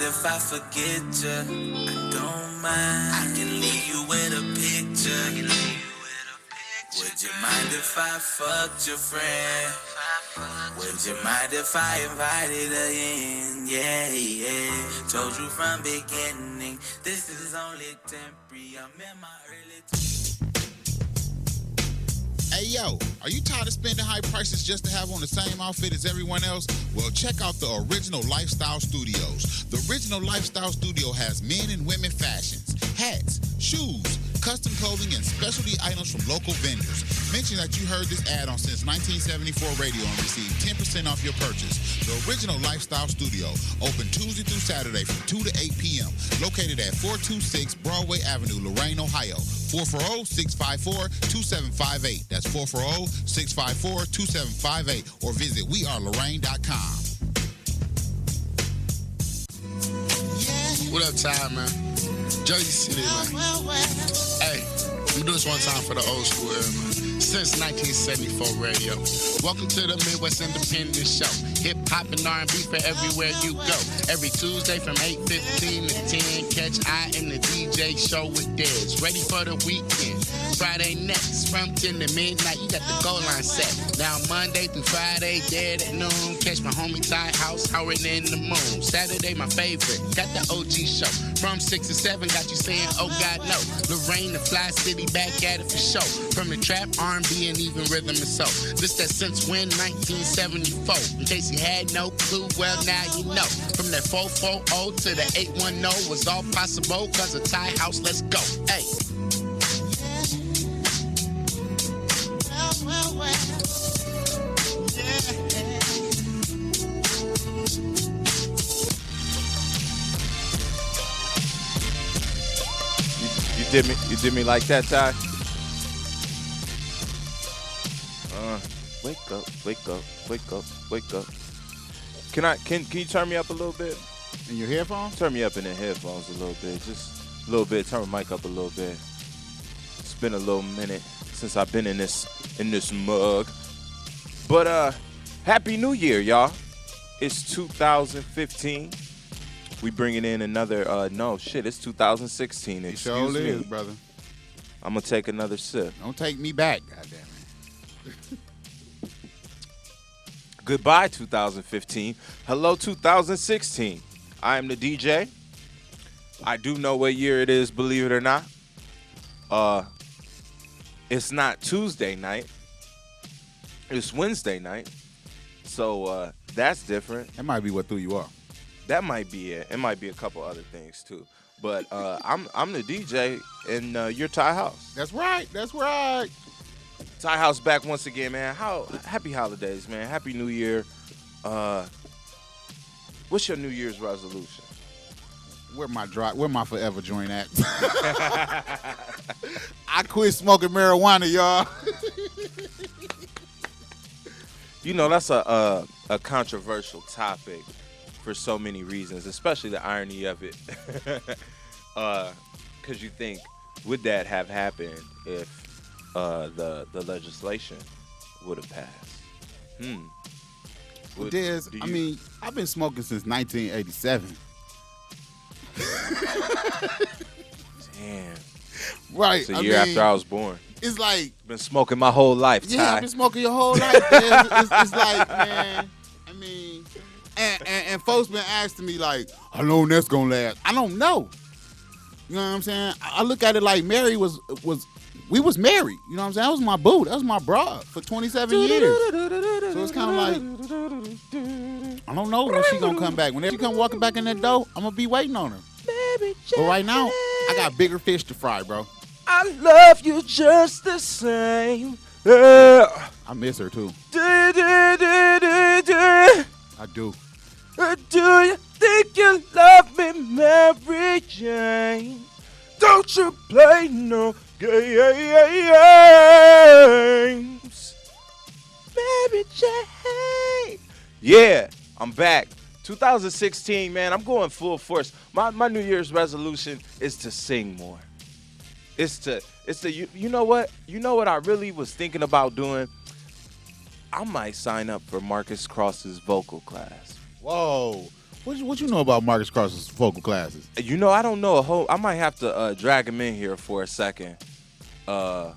if I forget you? I don't mind. I can leave you with a picture. Would you mind if I fucked your friend? Would you mind if I invited her in? Yeah, yeah. Told you from beginning, this is only temporary. I'm in my early 20s. Hey yo, are you tired of spending high prices just to have on the same outfit as everyone else? Well, check out the Original Lifestyle Studios. The Original Lifestyle Studio has men and women fashions, hats, shoes, custom clothing, and specialty items from local vendors. Mention that you heard this ad on Since 1974 Radio and receive 10% off your purchase. The Original Lifestyle Studio, open Tuesday through Saturday from 2 to 8 p.m. Located at 426 Broadway Avenue, Lorain, Ohio. 440-654-2758. That's 440-654-2758. Or visit wearelorain.com. What up, Ty, man? Jersey City, man. Hey, I'm gonna do this one time for the old school era, man. Since 1974 radio. Welcome to the Midwest Independent Show. Hip hop and R&B for everywhere you go. Every Tuesday from 8:15 to 10, catch I and the DJ show with Dez. Ready for the weekend. Friday next from 10 to midnight. You got the goal line set. Now Monday through Friday, dead at noon. Catch my homie Ty House, Howard in the Moon. Saturday, my favorite. Got the OG show. From 6 to 7, got you saying, oh God, no. Lorraine, the Fly City, back at it for show. From the trap, R&B, and even rhythm and soul. This that since when? 1974. In case you had no clue, well, now you know. From that 440 to the 810 was all possible cause of Ty House. Let's go. Hey. You did me like that, Ty? Wake up, wake up, wake up, wake up. Can you turn me up a little bit? In your headphones? Turn me up in the headphones a little bit. Just a little bit. Turn my mic up a little bit. It's been a little minute since I've been in this mug. But Happy New Year, y'all. It's 2015. We bringing in another, it's 2016. It sure is, brother. I'm going to take another sip. Don't take me back, goddamn it. Goodbye, 2015. Hello, 2016. I am the DJ. I do know what year it is, believe it or not. It's not Tuesday night. It's Wednesday night. So that's different. That might be what threw you off. That might be it. It might be a couple other things too. But I'm the DJ and you're Ty House. That's right. That's right. Ty House back once again, man. Happy holidays, man. Happy New Year. What's your New Year's resolution? Where my forever joint at? I quit smoking marijuana, y'all. You know, that's a controversial topic for so many reasons, especially the irony of it. Because you think, would that have happened if the legislation would have passed? Well, Dez, I mean, I've been smoking since 1987. Damn. Right. It's a year after I was born. It's like... Been smoking my whole life, Ty. Yeah, I've been smoking your whole life, Dez. It's like, man, I mean... And folks been asking me, like, how long that's going to last? I don't know. You know what I'm saying? I look at it like Mary we was married. You know what I'm saying? That was my boo. That was my broad for 27 years. So it's kind of like, I don't know when she going to come back. Whenever she come walking back in that door, I'm going to be waiting on her. But right now, I got bigger fish to fry, bro. I love you just the same. Yeah. I miss her, too. I do. Do you think you love me, Mary Jane? Don't you play no games, Mary Jane? Yeah, I'm back. 2016, man, I'm going full force. My New Year's resolution is to sing more. You know what? You know what I really was thinking about doing? I might sign up for Marcus Cross's vocal class. Whoa. What you know about Marcus Cross's vocal classes? You know, I don't know a whole. I might have to drag him in here for a second, to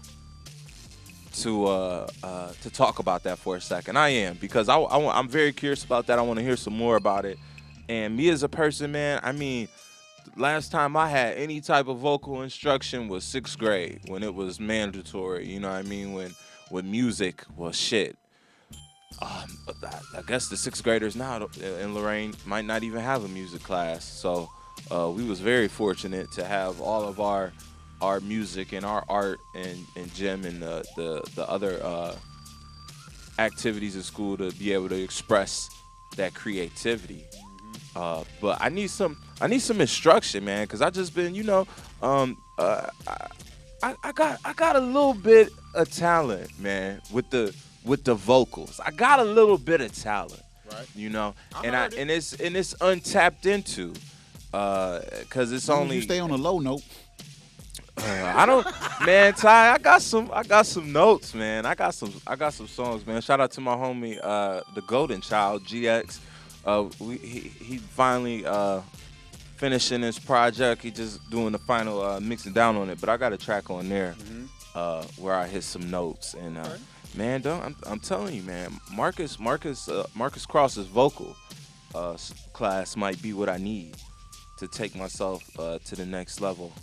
talk about that for a second. I am because I'm very curious about that. I want to hear some more about it. And me as a person, man, I mean, last time I had any type of vocal instruction was 6th grade when it was mandatory. You know what I mean? When music was shit. I guess the 6th graders now in Lorraine might not even have a music class. So we was very fortunate to have all of our music and our art and gym and the other activities at school to be able to express that creativity. But I need some instruction, man, because I just been, I got a little bit of talent, man, with the vocals. I got a little bit of talent, Right. and it's untapped into, because it's only you stay on a low note. I don't, man. Ty, I got some notes, man. I got some songs, man. Shout out to my homie, the Golden Child, GX. He finally finishing his project. He just doing the final mixing down on it. But I got a track on there where I hit some notes. And man, I'm telling you, man, Marcus Cross's vocal class might be what I need to take myself to the next level.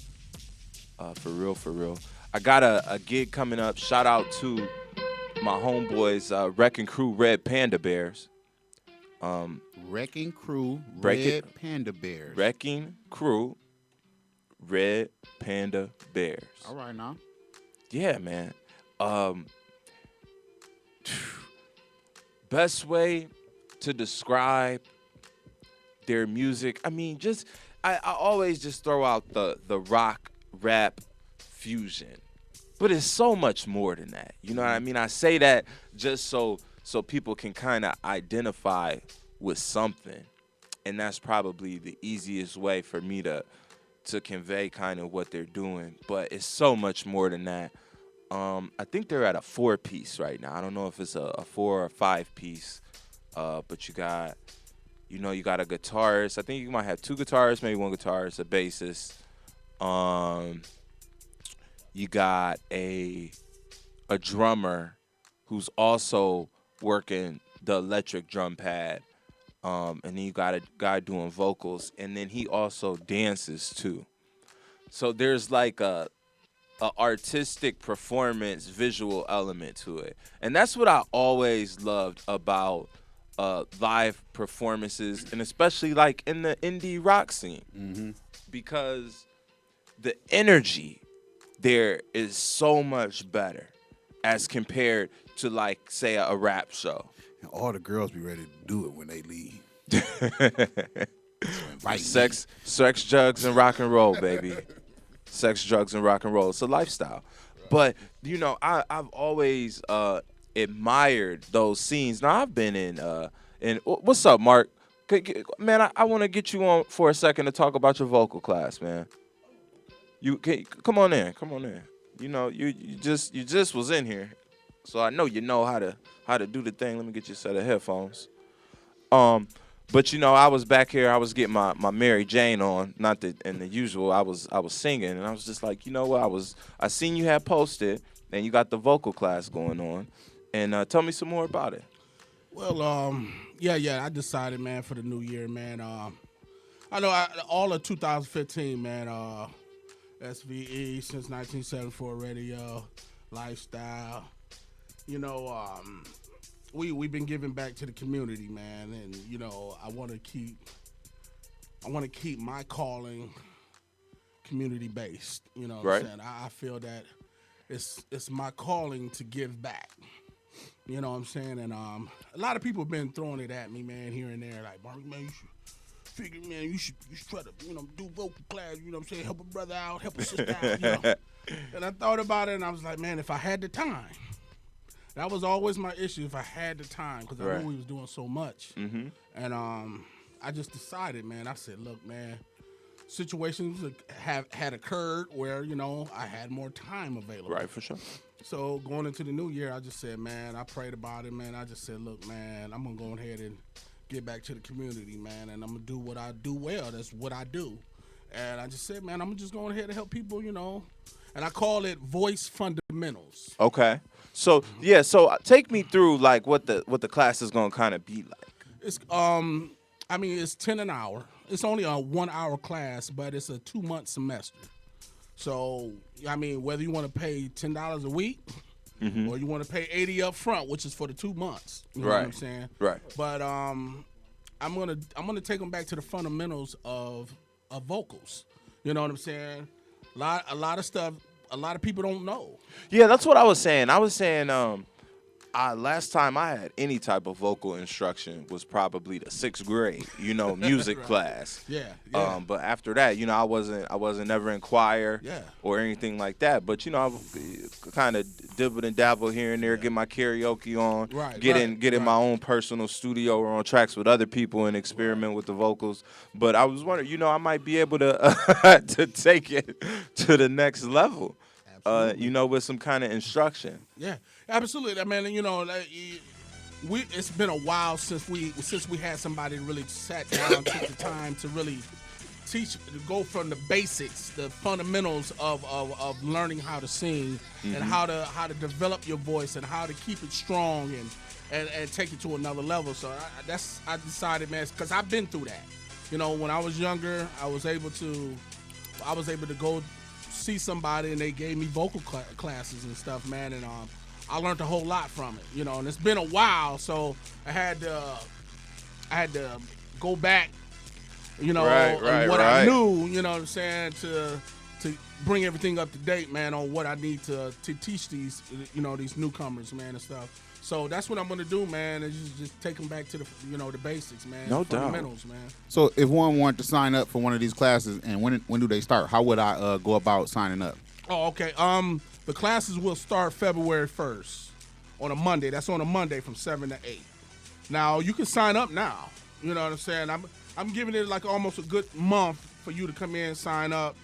For real. I got a gig coming up. Shout out to my homeboys, Wrecking Crew Red Panda Bears. Wrecking Crew Break Red it. Panda Bears. Wrecking Crew Red Panda Bears. All right now. Yeah, man. Best way to describe their music. I mean, I always just throw out the rock rap fusion, but it's so much more than that. You know what I mean? I say that just so people can kind of identify with something, and that's probably the easiest way for me to convey kind of what they're doing. But it's so much more than that. I think they're at a 4-piece right now. I don't know if it's a 4 or 5-piece, but you got a guitarist. I think you might have 2 guitarists, maybe 1 guitarist, a bassist. You got a drummer who's also working the electric drum pad, and then you got a guy doing vocals, and then he also dances too. So there's like a artistic performance visual element to it, and that's what I always loved about live performances, and especially like in the indie rock scene, because the energy there is so much better as compared to, like, say, a rap show. And all the girls be ready to do it when they leave. Sex, drugs, and rock and roll, baby. Sex, drugs, and rock and roll. It's a lifestyle. But, I've always admired those scenes. Now, I've been in what's up, Mark? Man, I want to get you on for a second to talk about your vocal class, man. Come on in. You just was in here, so I know you know how to do the thing. Let me get you a set of headphones. But I was back here. I was getting my Mary Jane on, not the usual. I was singing, and I was just like, you know what? I seen you had posted, and you got the vocal class going on, and tell me some more about it. Well, I decided, man, for the new year, man. I know all of 2015, man. SVE since 1974 radio, lifestyle. We've been giving back to the community, man, and I want to keep my calling community based. You know what I'm saying? I feel that it's my calling to give back. You know what I'm saying? And a lot of people have been throwing it at me, man, here and there, like, Mark, man, you should figure, man, you should try to, do vocal class, you know what I'm saying, help a brother out, help a sister out, And I thought about it, and I was like, man, if I had the time, that was always my issue, if I had the time, because I knew we was doing so much. Mm-hmm. And I just decided, man, I said, look, man, situations had occurred where, I had more time available. Right, for sure. So going into the new year, I just said, man, I prayed about it, man. I just said, look, man, I'm going to go ahead and get back to the community, man, and I'm gonna do what I do well. That's what I do. And I just said, man, I'm just going ahead to help people, and I call it voice fundamentals. Okay. So yeah, so take me through like what the class is gonna kind of be like. It's it's $10 an hour. It's only a 1 hour class, but it's a 2-month semester. So whether you want to pay $10 a week or you want to pay $80 up front, which is for the 2 months. You know what I'm saying? Right. But I'm gonna take them back to the fundamentals of vocals. You know what I'm saying? A lot of stuff. A lot of people don't know. Yeah, that's what I was saying. I was saying, last time I had any type of vocal instruction was probably the 6th grade, music Right. class. Yeah. But after that, I wasn't never in choir or anything like that. But I kind of dibbled and dabbled here and there, get my karaoke on, get in my own personal studio or on tracks with other people and experiment with the vocals. But I was wondering, I might be able to to take it to the next level. With some kind of instruction. Yeah, absolutely. I mean, it's been a while since we had somebody really sat down, took the time to really teach, to go from the basics, the fundamentals of learning how to sing and how to develop your voice and how to keep it strong and take it to another level. So I decided, man, because I've been through that. When I was younger, I was able to go see somebody and they gave me vocal classes and stuff, man, and I learned a whole lot from it, and it's been a while, so I had to go back, on what I knew, you know what I'm saying, to bring everything up to date, man, on what I need to teach these, these newcomers, man, and stuff. So that's what I'm gonna do, man. Is just take them back to the, the basics, man. No fundamentals, doubt, man. So if one wanted to sign up for one of these classes, and when do they start? How would I go about signing up? Oh, okay. The classes will start February 1st on a Monday. That's on a Monday from 7 to 8. Now you can sign up now. You know what I'm saying? I'm giving it like almost a good month for you to come in, sign up,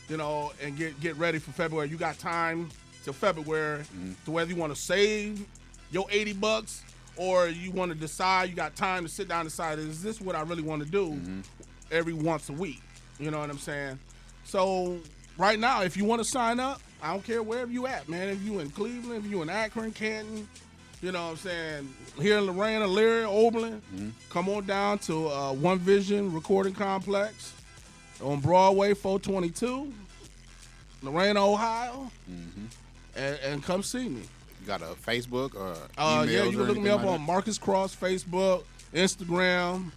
and get ready for February. You got time till February to whether you want to save your $80 or you want to decide, you got time to sit down and decide, is this what I really want to do every once a week? You know what I'm saying? So right now, if you want to sign up, I don't care wherever you at, man. If you in Cleveland, if you in Akron, Canton, you know what I'm saying, here in Lorraine, Elyria, Oberlin, come on down to One Vision Recording Complex on Broadway 422, Lorraine, Ohio, and come see me. You got a Facebook or emails? Yeah, you can look me up like on Marcus Cross Facebook, Instagram,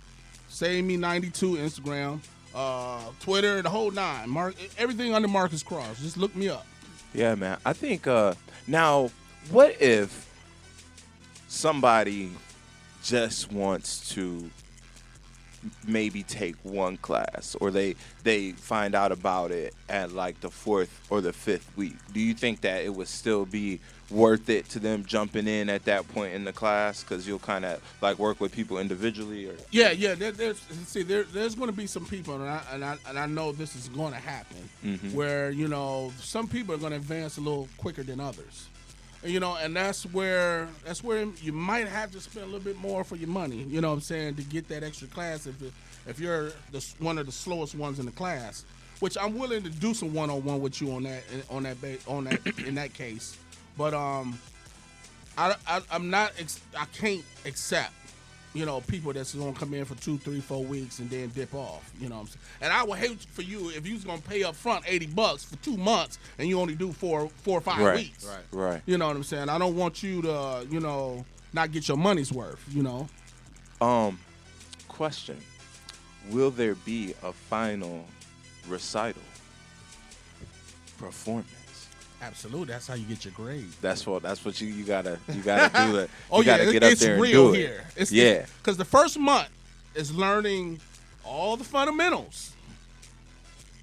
Save Me 92 Instagram, Twitter, the whole nine. Everything under Marcus Cross. Just look me up. Yeah, man. I think now, what if somebody just wants to maybe take one class, or they find out about it at like the 4th or the 5th week? Do you think that it would still be worth it to them jumping in at that point in the class, because you'll kind of like work with people individually? Or yeah, there's going to be some people, and I know this is going to happen, where some people are going to advance a little quicker than others, and that's where you might have to spend a little bit more for your money, you know what I'm saying, to get that extra class if you're one of the slowest ones in the class, which I'm willing to do some one-on-one with you on that in that case. But I'm not. I can't accept, people that's gonna come in for 2, 3, 4 weeks and then dip off. You know what I'm saying? And I would hate for you if you was gonna pay up front $80 for 2 months and you only do 4 or 5 weeks. Right. You know what I'm saying? I don't want you to, not get your money's worth. Question: will there be a final recital performance? Absolutely, that's how you get your grade. That's what you gotta do it. Oh you yeah, gotta get up it's there and real do it. here. Yeah, because the first month is learning all the fundamentals.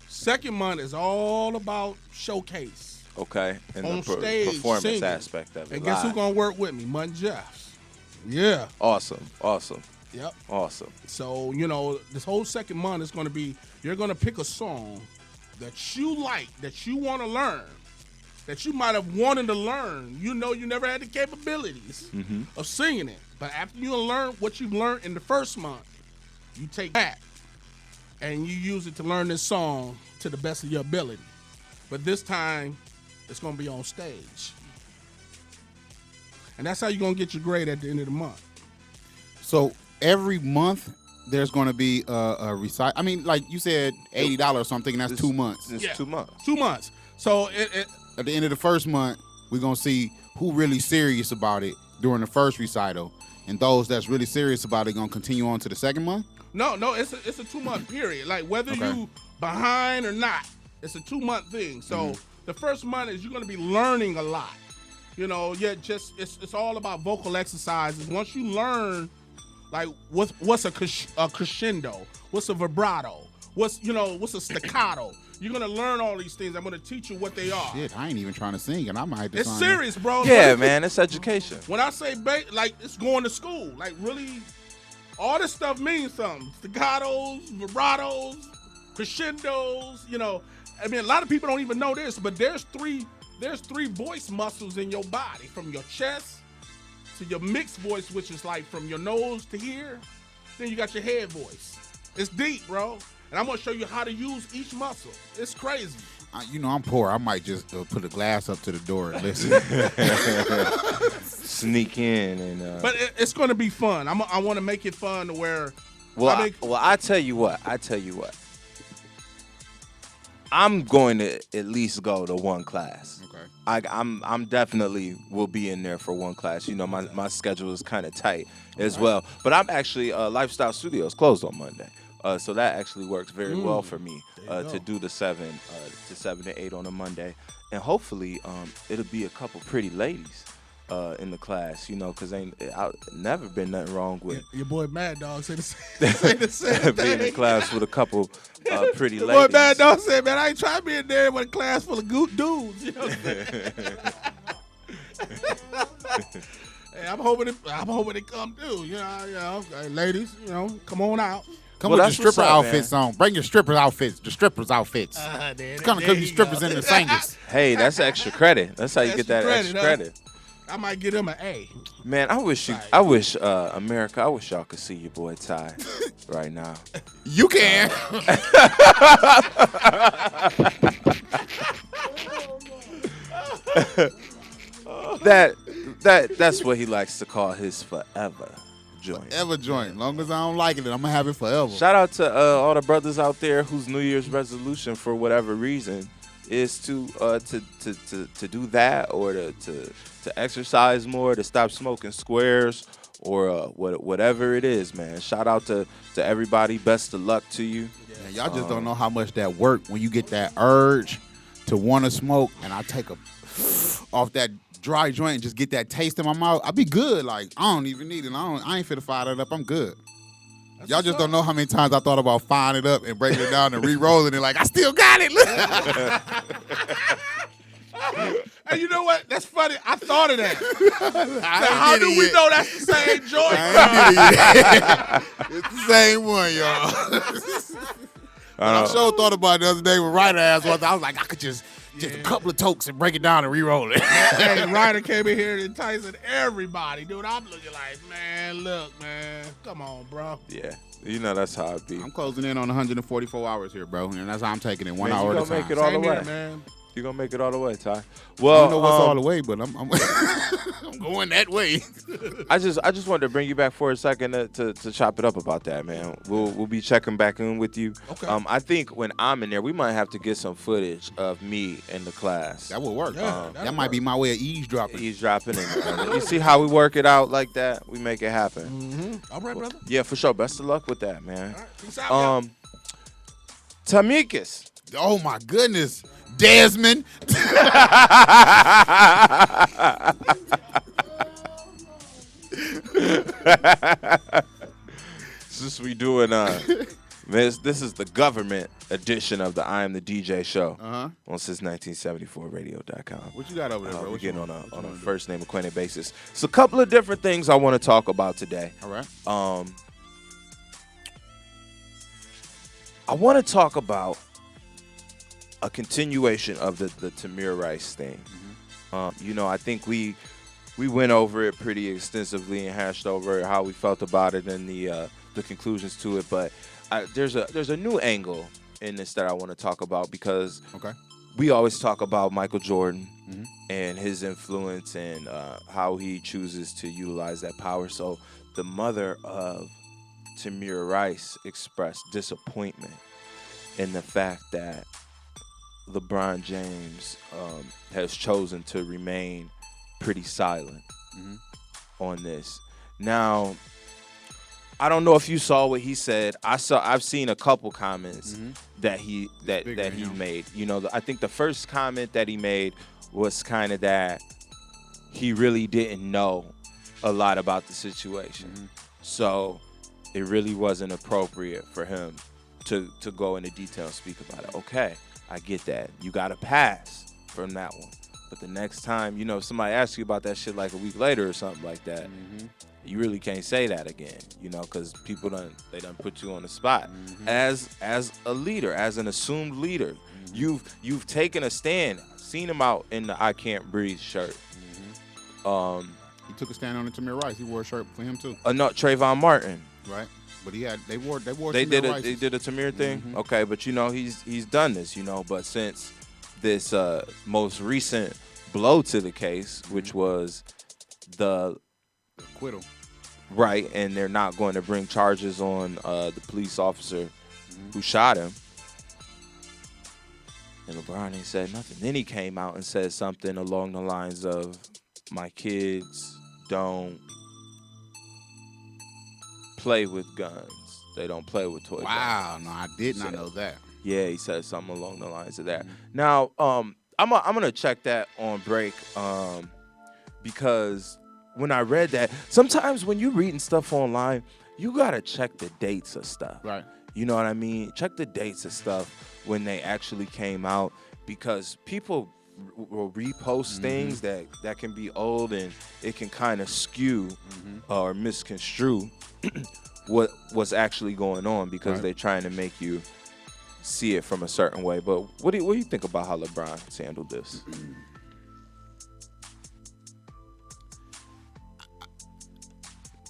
Second month is all about showcase. Okay, and on the stage, performance singing. aspect of it. And guess who's gonna work with me? Mud Jeffs. Yeah. Awesome. Yep. Awesome. So this whole second month is gonna be, you're gonna pick a song that you like, that you want to learn, that you might have wanted to learn. You know you never had the capabilities of singing it. But after you learn what you've learned in the first month, you take that and you use it to learn this song to the best of your ability. But this time, it's going to be on stage. And that's how you're going to get your grade at the end of the month. So every month, there's going to be a recite. I mean, like you said, $80 or something, and that's 2 months. It's 2 months. 2 months. So at the end of the first month, we're going to see who really serious about it during the first recital. And those that's really serious about it going to continue on to the second month? No, it's a 2 month period. Like whether you behind or not, it's a 2 month thing. So the first month is you're going to be learning a lot. You know, it's all about vocal exercises. Once you learn, like what's a crescendo, what's a vibrato, what's a staccato. You're gonna learn all these things. I'm gonna teach you what they are. Shit, I ain't even trying to sing, and I might. It's serious, bro. Yeah, man, it's education. When I say like it's going to school, like really, all this stuff means something. Staccatos, vibratos, crescendos. You know, I mean, a lot of people don't even know this, but there's three voice muscles in your body, from your chest to your mixed voice, which is like from your nose to here. Then you got your head voice. It's deep, bro. And I'm going to show you how to use each muscle. It's crazy. I'm poor. I might just put a glass up to the door and listen. Sneak in. And. But it's going to be fun. I want to make it fun to where... I tell you what. I'm going to at least go to one class. Okay. I'm definitely will be in there for one class. You know, my schedule is kind of tight as well. But I'm actually Lifestyle Studios closed on Monday. So that actually works very well for me to do the 7 to 8 on a Monday. And hopefully it'll be a couple pretty ladies in the class, you know, because I've never been nothing wrong with your boy Mad Dog say the same being in the class with a couple pretty your ladies. Boy Mad Dog said, man, I ain't trying to be in there with a class full of good dudes. You know what I'm saying? Hey, I'm hoping it come through. You know, hey, ladies, you know, come on out. Come with your stripper outfits on. Bring your stripper outfits. The strippers' outfits. It's gonna come you strippers in the singers. Hey, that's extra credit. That's how you get that extra credit. I might get him an A. Man, I wish America, I wish y'all could see your boy Ty right now. You can. That's what he likes to call his forever joint. Forever joint. Long as I don't like it, I'm gonna have it forever. Shout out to all the brothers out there whose New Year's resolution, for whatever reason, is to do that, or to exercise more, to stop smoking squares, or whatever it is, man. Shout out to everybody. Best of luck to you. Yeah, y'all just don't know how much that work when you get that urge to want to smoke, and I take off that dry joint and just get that taste in my mouth. I'll be good. Like, I don't even need it. I ain't finna fire that up. I'm good. Y'all just don't know how many times I thought about firing it up and breaking it down and re-rolling it. Like, I still got it. And you know what? That's funny. I thought of that. How do we know that's the same joint? It's the same one, y'all. I sure thought about it the other day with Ryder ass once. I was like, I could just a couple of tokes and break it down and re-roll it. Hey, Ryder came in here and enticing everybody, dude. I'm looking like, man, look, man, come on, bro. Yeah, you know that's how it be. I'm closing in on 144 hours here, bro, and that's how I'm taking it 1 hour at a time. Make it all the way, man. You're gonna make it all the way, Ty. Well, I don't know what's all the way, but I'm I'm going that way. I just wanted to bring you back for a second to chop it up about that, man. We'll be checking back in with you. Okay. I think when I'm in there, we might have to get some footage of me in the class. That will work. That might be my way of eavesdropping. Eavesdropping in there. You see how we work it out like that? We make it happen. Mm-hmm. All right, brother. Yeah, for sure. Best of luck with that, man. All right. Peace out, Tamikis. Oh my goodness. Desmond. Since we doing this is the government edition of the I Am the DJ show on since1974radio.com. What you got over there, bro? We're getting on a first name acquainted basis. So a couple of different things I want to talk about today. All right. I want to talk about a continuation of the Tamir Rice thing. I think we went over it pretty extensively and hashed over how we felt about it and the conclusions to it. But there's a new angle in this that I want to talk about because we always talk about Michael Jordan and his influence and how he chooses to utilize that power. So the mother of Tamir Rice expressed disappointment in the fact that LeBron James has chosen to remain pretty silent on this. Now, I don't know if you saw what he said. I've seen a couple comments that he made. I think the first comment that he made was kind of that he really didn't know a lot about the situation. So it really wasn't appropriate for him to go into detail and speak about it. Okay, I get that. You got to pass from that one. But the next time, if somebody asks you about that shit like a week later or something like that, you really can't say that again, because people done put you on the spot. As a leader, as an assumed leader, you've taken a stand. Seen him out in the I Can't Breathe shirt. He took a stand on the Tamir Rice. He wore a shirt for him too. No, Trayvon Martin. Right. But they wore They Tamir did Rice's. They did a Tamir thing. Okay, but he's done this, But since this most recent blow to the case, which was the acquittal, right, and they're not going to bring charges on the police officer who shot him. And LeBron ain't said nothing. Then he came out and said something along the lines of, "My kids don't play with guns. They don't play with toy guns." Wow, no, I did not know that. Yeah, he said something along the lines of that. Now, I'm gonna check that on break because when I read that, sometimes when you're reading stuff online, you gotta check the dates of stuff. Right. You know what I mean? Check the dates of stuff when they actually came out because people will repost things that can be old and it can kind of skew or misconstrue what's actually going on because they're trying to make you see it from a certain way. But what do you think about how LeBron's handled this?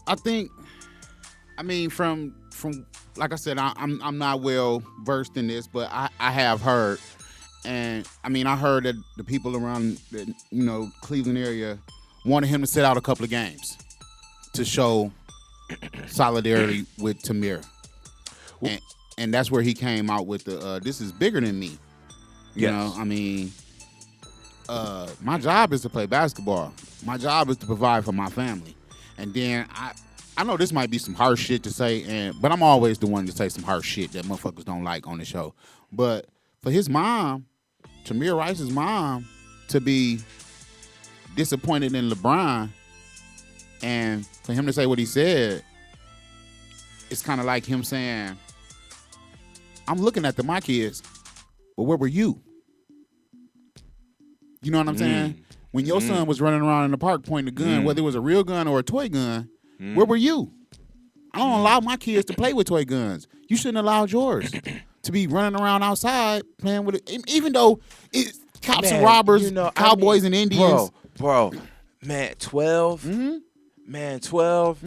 I think, from like I said, I'm not well versed in this, but I have heard, and I heard that the people around the Cleveland area wanted him to sit out a couple of games to show solidarity with Tamir, and that's where he came out with the this is bigger than me. You know, my job is to play basketball. My job is to provide for my family. And then I know this might be some harsh shit to say, but I'm always the one to say some harsh shit that motherfuckers don't like on the show. But for his mom, Tamir Rice's mom, to be disappointed in LeBron, and for him to say what he said, it's kind of like him saying, "I'm looking at my kids, but where were you?" You know what I'm saying? When your son was running around in the park pointing a gun, whether it was a real gun or a toy gun, where were you? I don't allow my kids to play with toy guns. You shouldn't allow yours to be running around outside playing with it, even though it's cops and robbers, cowboys and Indians. Bro, man, 12. Man, 12.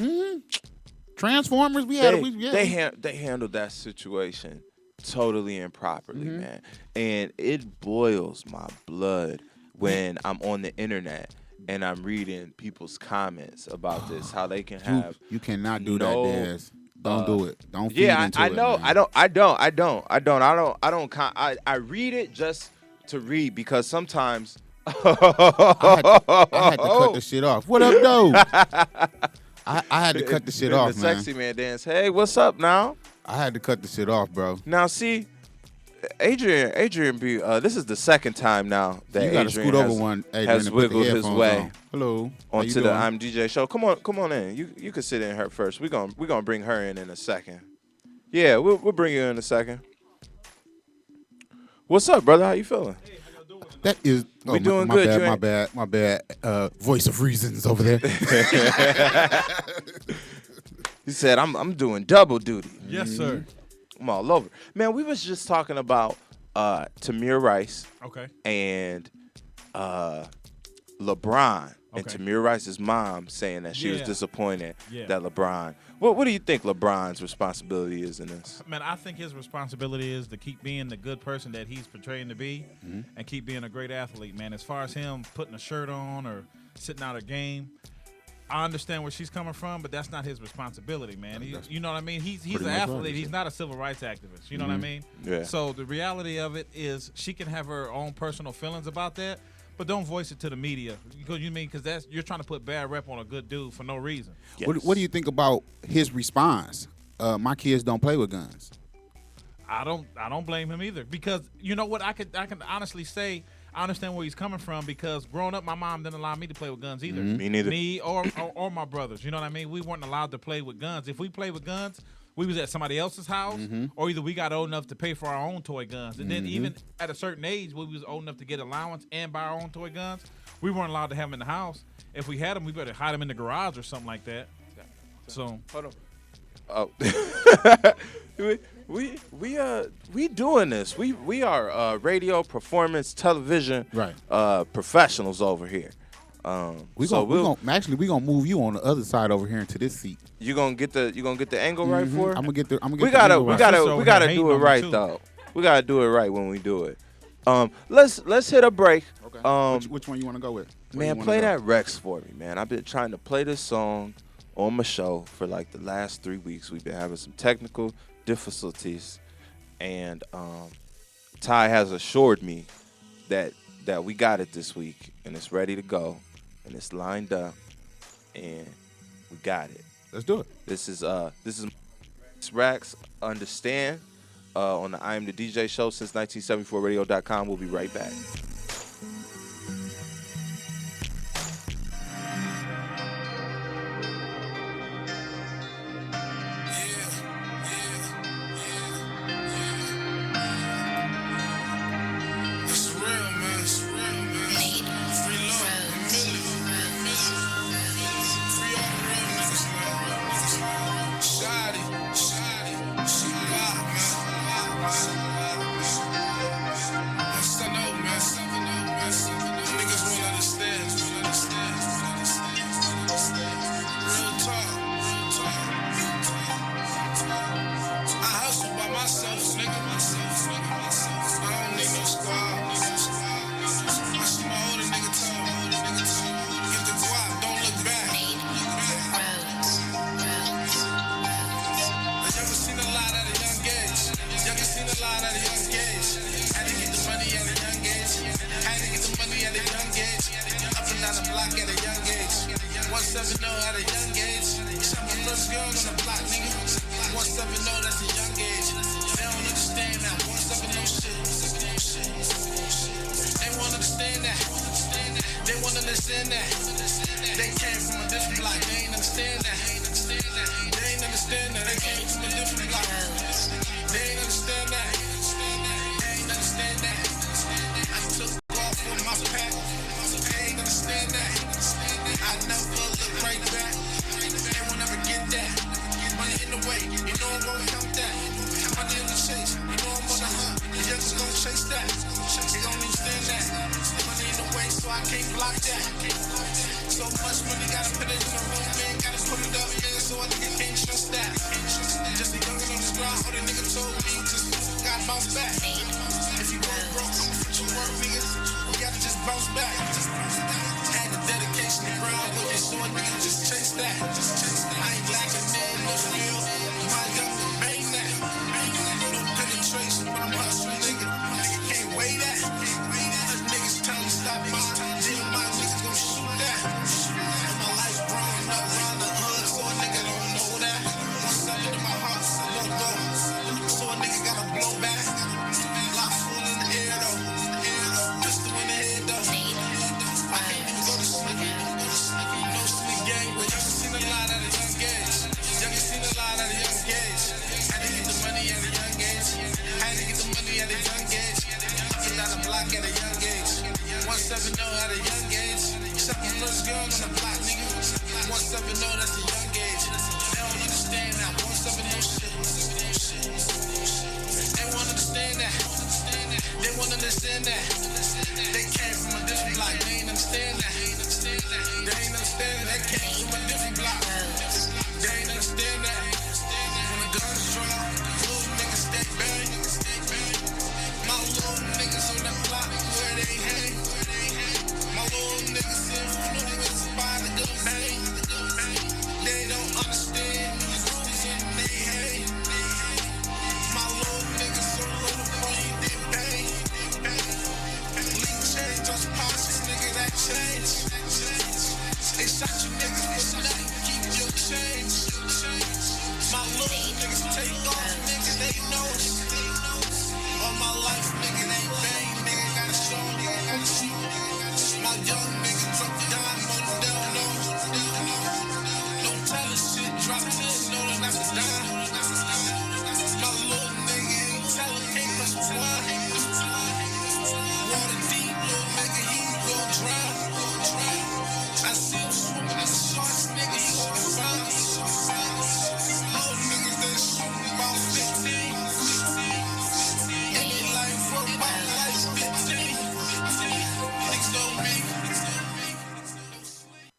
Transformers, they handled that situation totally improperly, man. And it boils my blood when I'm on the internet and I'm reading people's comments about this, how they can have you cannot do that, Dez. Don't do it. Don't feed into I it, know. Man. I read it just to read because sometimes I had to cut the shit off. What up, though? I had to cut the shit off, the man. Sexy man dance. Hey, what's up now? I had to cut the shit off, bro. Now, see, Adrian B. This is the second time now that you gotta Adrian scoot over one. Adrian, has and put the wiggled his headphones way on. Hello. onto the I'm DJ show. Come on in. You can sit in her first. We're gonna bring her in a second. Yeah, we'll bring you in a second. What's up, brother? How you feeling? Hey, how y'all doing? That is. We doing good. My bad. Voice of reasons over there. He said, "I'm doing double duty." Yes, sir. I'm all over. Man, we was just talking about Tamir Rice. Okay. And LeBron. And Okay. Tamir Rice's mom saying that she was Yeah. disappointed Yeah. that LeBron. What do you think LeBron's responsibility is in this? Man, I think his responsibility is to keep being the good person that he's portraying to be, and keep being a great athlete, man. As far as him putting a shirt on or sitting out a game, I understand where she's coming from, but that's not his responsibility, man. You know what I mean? He's an athlete. He's not a civil rights activist. You know what I mean? Yeah. So the reality of it is she can have her own personal feelings about that, but don't voice it to the media. Because that's you're trying to put bad rep on a good dude for no reason. Yes. What do you think about his response? My kids don't play with guns. I don't blame him either, because you know what, I can honestly say I understand where he's coming from, because growing up my mom didn't allow me to play with guns either. Me neither. Me or my brothers. You know what I mean? We weren't allowed to play with guns. If we played with guns, we was at somebody else's house, or either we got old enough to pay for our own toy guns. And then even at a certain age, when we was old enough to get allowance and buy our own toy guns, we weren't allowed to have them in the house. If we had them, we better hide them in the garage or something like that. So Hold on. Oh. we doing this. We are radio, performance, television professionals over here. We gonna move you on the other side over here into this seat. You gonna get the angle right for it? I'm gonna get the. We gotta do it right though. We gotta do it right when we do it. Let's hit a break. Okay. Which one you want to go with? Man, play that Rex for me, man. I've been trying to play this song on my show for like the last 3 weeks. We've been having some technical difficulties, and Ty has assured me that we got it this week, and it's ready to go, and it's lined up, and we got it. Let's do it. This is Rex Understand on the I Am the DJ show since 1974radio.com. We'll be right back.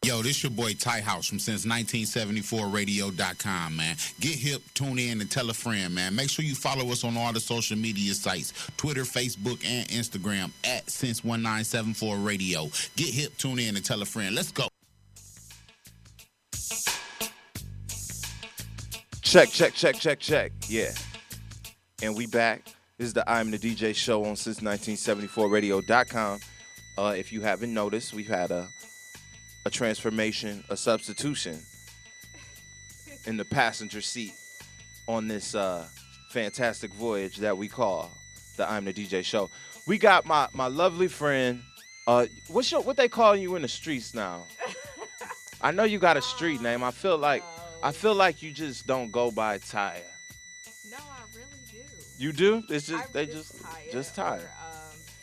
Yo, this your boy Ty House from since1974radio.com, man. Get hip, tune in, and tell a friend, man. Make sure you follow us on all the social media sites, Twitter, Facebook, and Instagram at since1974radio. Get hip, tune in, and tell a friend. Let's go. Check. Yeah. And we back. This is the I'm the DJ show on since1974radio.com. If you haven't noticed, we've had a transformation, a substitution in the passenger seat on this fantastic voyage that we call the I'm the DJ show. We got my lovely friend. What they call you in the streets now? I know you got a street name. I feel like you just don't go by Tieya. No, I really do. You do? It's just Tieya. just Tieya. Or,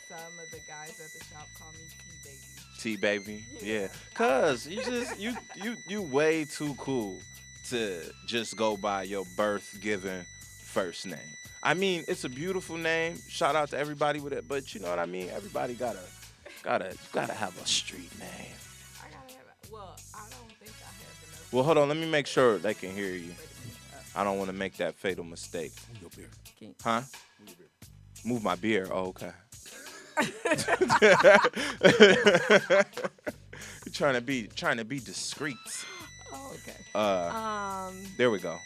some of the guys at the shop call me T-Baby, yeah. Cause you way too cool to just go by your birth-given first name. I mean, it's a beautiful name. Shout out to everybody with it, but you know what I mean. Everybody gotta have a street name. I gotta have it. Well, I don't think I have enough. Well, hold on. Let me make sure they can hear you. I don't want to make that fatal mistake. Move your beer. Huh? Move your beer. Move my beer. Oh, okay. You're trying to be discreet. Oh, okay. There we go.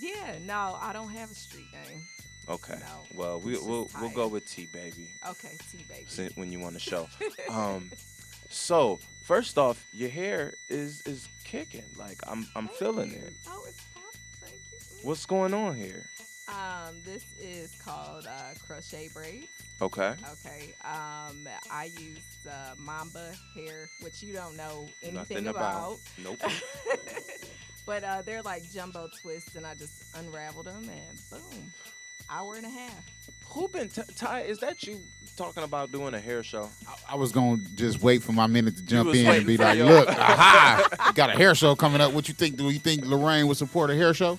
Yeah, no, I don't have a street name. Okay. No, Well, we'll go with T-Baby. Okay, T-Baby. When you want to show. So first off, your hair is kicking. Like I'm feeling it. Oh, it's pop. Thank you. What's going on here? This is called crochet braids. Okay. Okay. I use Mamba hair, which you don't know anything Nothing about. Nope. But they're like jumbo twists, and I just unraveled them, and boom, hour and a half. Who been Ty? Is that you talking about doing a hair show? I was going to just wait for my minute to jump was in and waiting be for like, your- look, aha, you got a hair show coming up. What you think? Do you think Lorraine would support a hair show?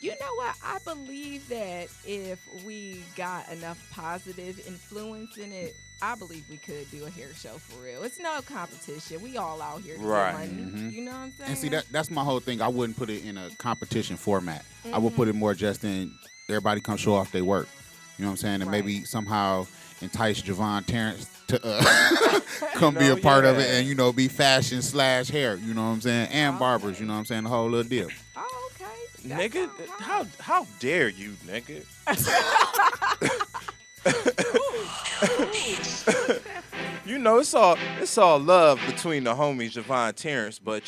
You know what? I believe that if we got enough positive influence in it, I believe we could do a hair show for real. It's no competition. We all out here to Right. get money. Mhm. You know what I'm saying? And see, that's my whole thing. I wouldn't put it in a competition format. I would put it more just in everybody come show off their work. You know what I'm saying? And Right. maybe somehow entice Javon Terrence to come be a part of it and, be fashion / hair. You know what I'm saying? And barbers. You know what I'm saying? The whole little deal. Oh, okay. That Nigga, sounds how dare you, nigga? It's all love between the homies Javon Terrence, but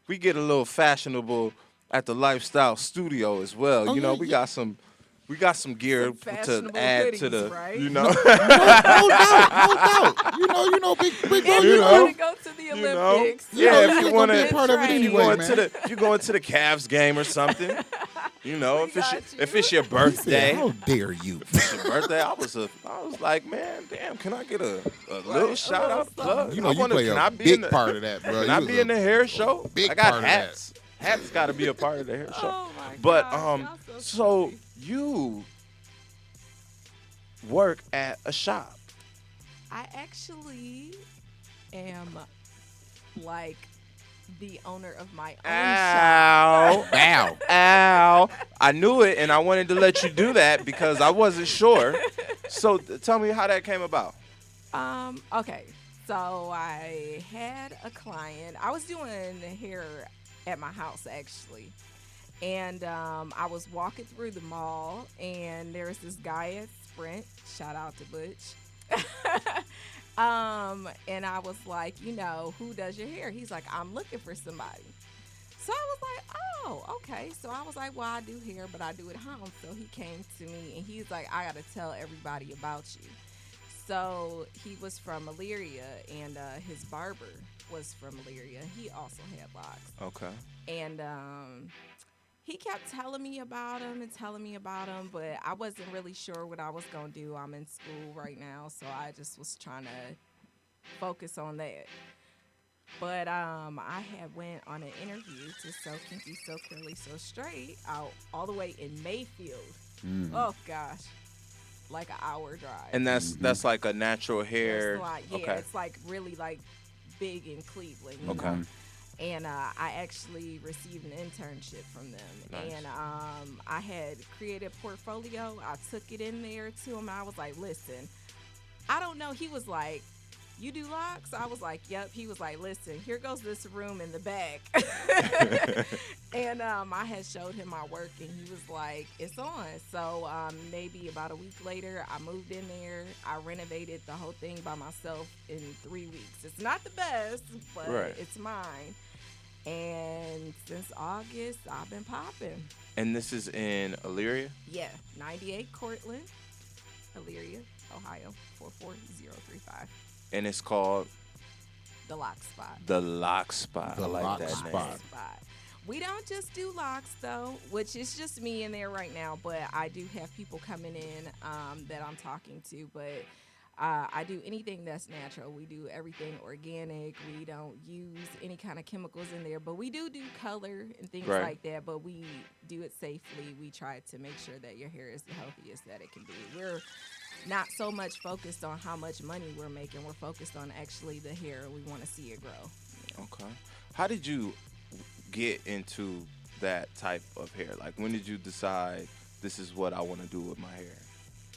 we get a little fashionable at the Lifestyle Studio as well. Oh, We got some gear Some to fashionable add goodies, to the right? No doubt. Big If bro, you want to go to the Olympics, if you want be to part of it anyway, man. you going to the Cavs game or something. If it's your birthday. How dare you? It's your birthday. I was like, man, damn, can I get a little shout out plug? You play can a I be big in the, part of that, bro. Can I be in the hair show? big I got part of hats. Hats got to be a part of the hair show. Oh my But gosh, y'all so funny. you work at a shop. I actually am like the owner of my own shop. Ow. Ow. I knew it, and I wanted to let you do that because I wasn't sure. So tell me how that came about. Okay. So I had a client. I was doing hair at my house, actually. And I was walking through the mall, and there was this guy at Sprint. Shout out to Butch. And I was like, who does your hair? He's like, I'm looking for somebody. So I was like, oh, okay. So I was like, well, I do hair, but I do it home. So he came to me, and he's like, I got to tell everybody about you. So he was from Elyria, and his barber was from Elyria. He also had locks. Okay. And he kept telling me about him, but I wasn't really sure what I was going to do. I'm in school right now, so I just was trying to focus on that. But I had went on an interview to So Kinky, So Curly, So Straight out all the way in Mayfield. Oh, gosh. Like an hour drive. And that's like a natural hair. It's like really like big in Cleveland. You know? And I actually received an internship from them. Nice. And I had created a portfolio. I took it in there to him. I was like, listen, I don't know. He was like, you do locks? I was like, yep. He was like, listen, here goes this room in the back. And I had showed him my work, and he was like, it's on. So maybe about a week later, I moved in there. I renovated the whole thing by myself in 3 weeks. It's not the best, but it's mine. And since August, I've been popping. And this is in Elyria? Yeah, 98 Cortland, Elyria, Ohio, 44035. And it's called The Lock Spot. The Lock Spot. The I like Lock that Spot. name. We don't just do locks though, which is just me in there right now. But I do have people coming in that I'm talking to. But I do anything that's natural. We do everything organic. We don't use any kind of chemicals in there. But we do color and things like that. But we do it safely. We try to make sure that your hair is the healthiest that it can be. We're not so much focused on how much money we're making. We're focused on actually the hair. We want to see it grow. You know? Okay. How did you get into that type of hair? Like, when did you decide this is what I want to do with my hair?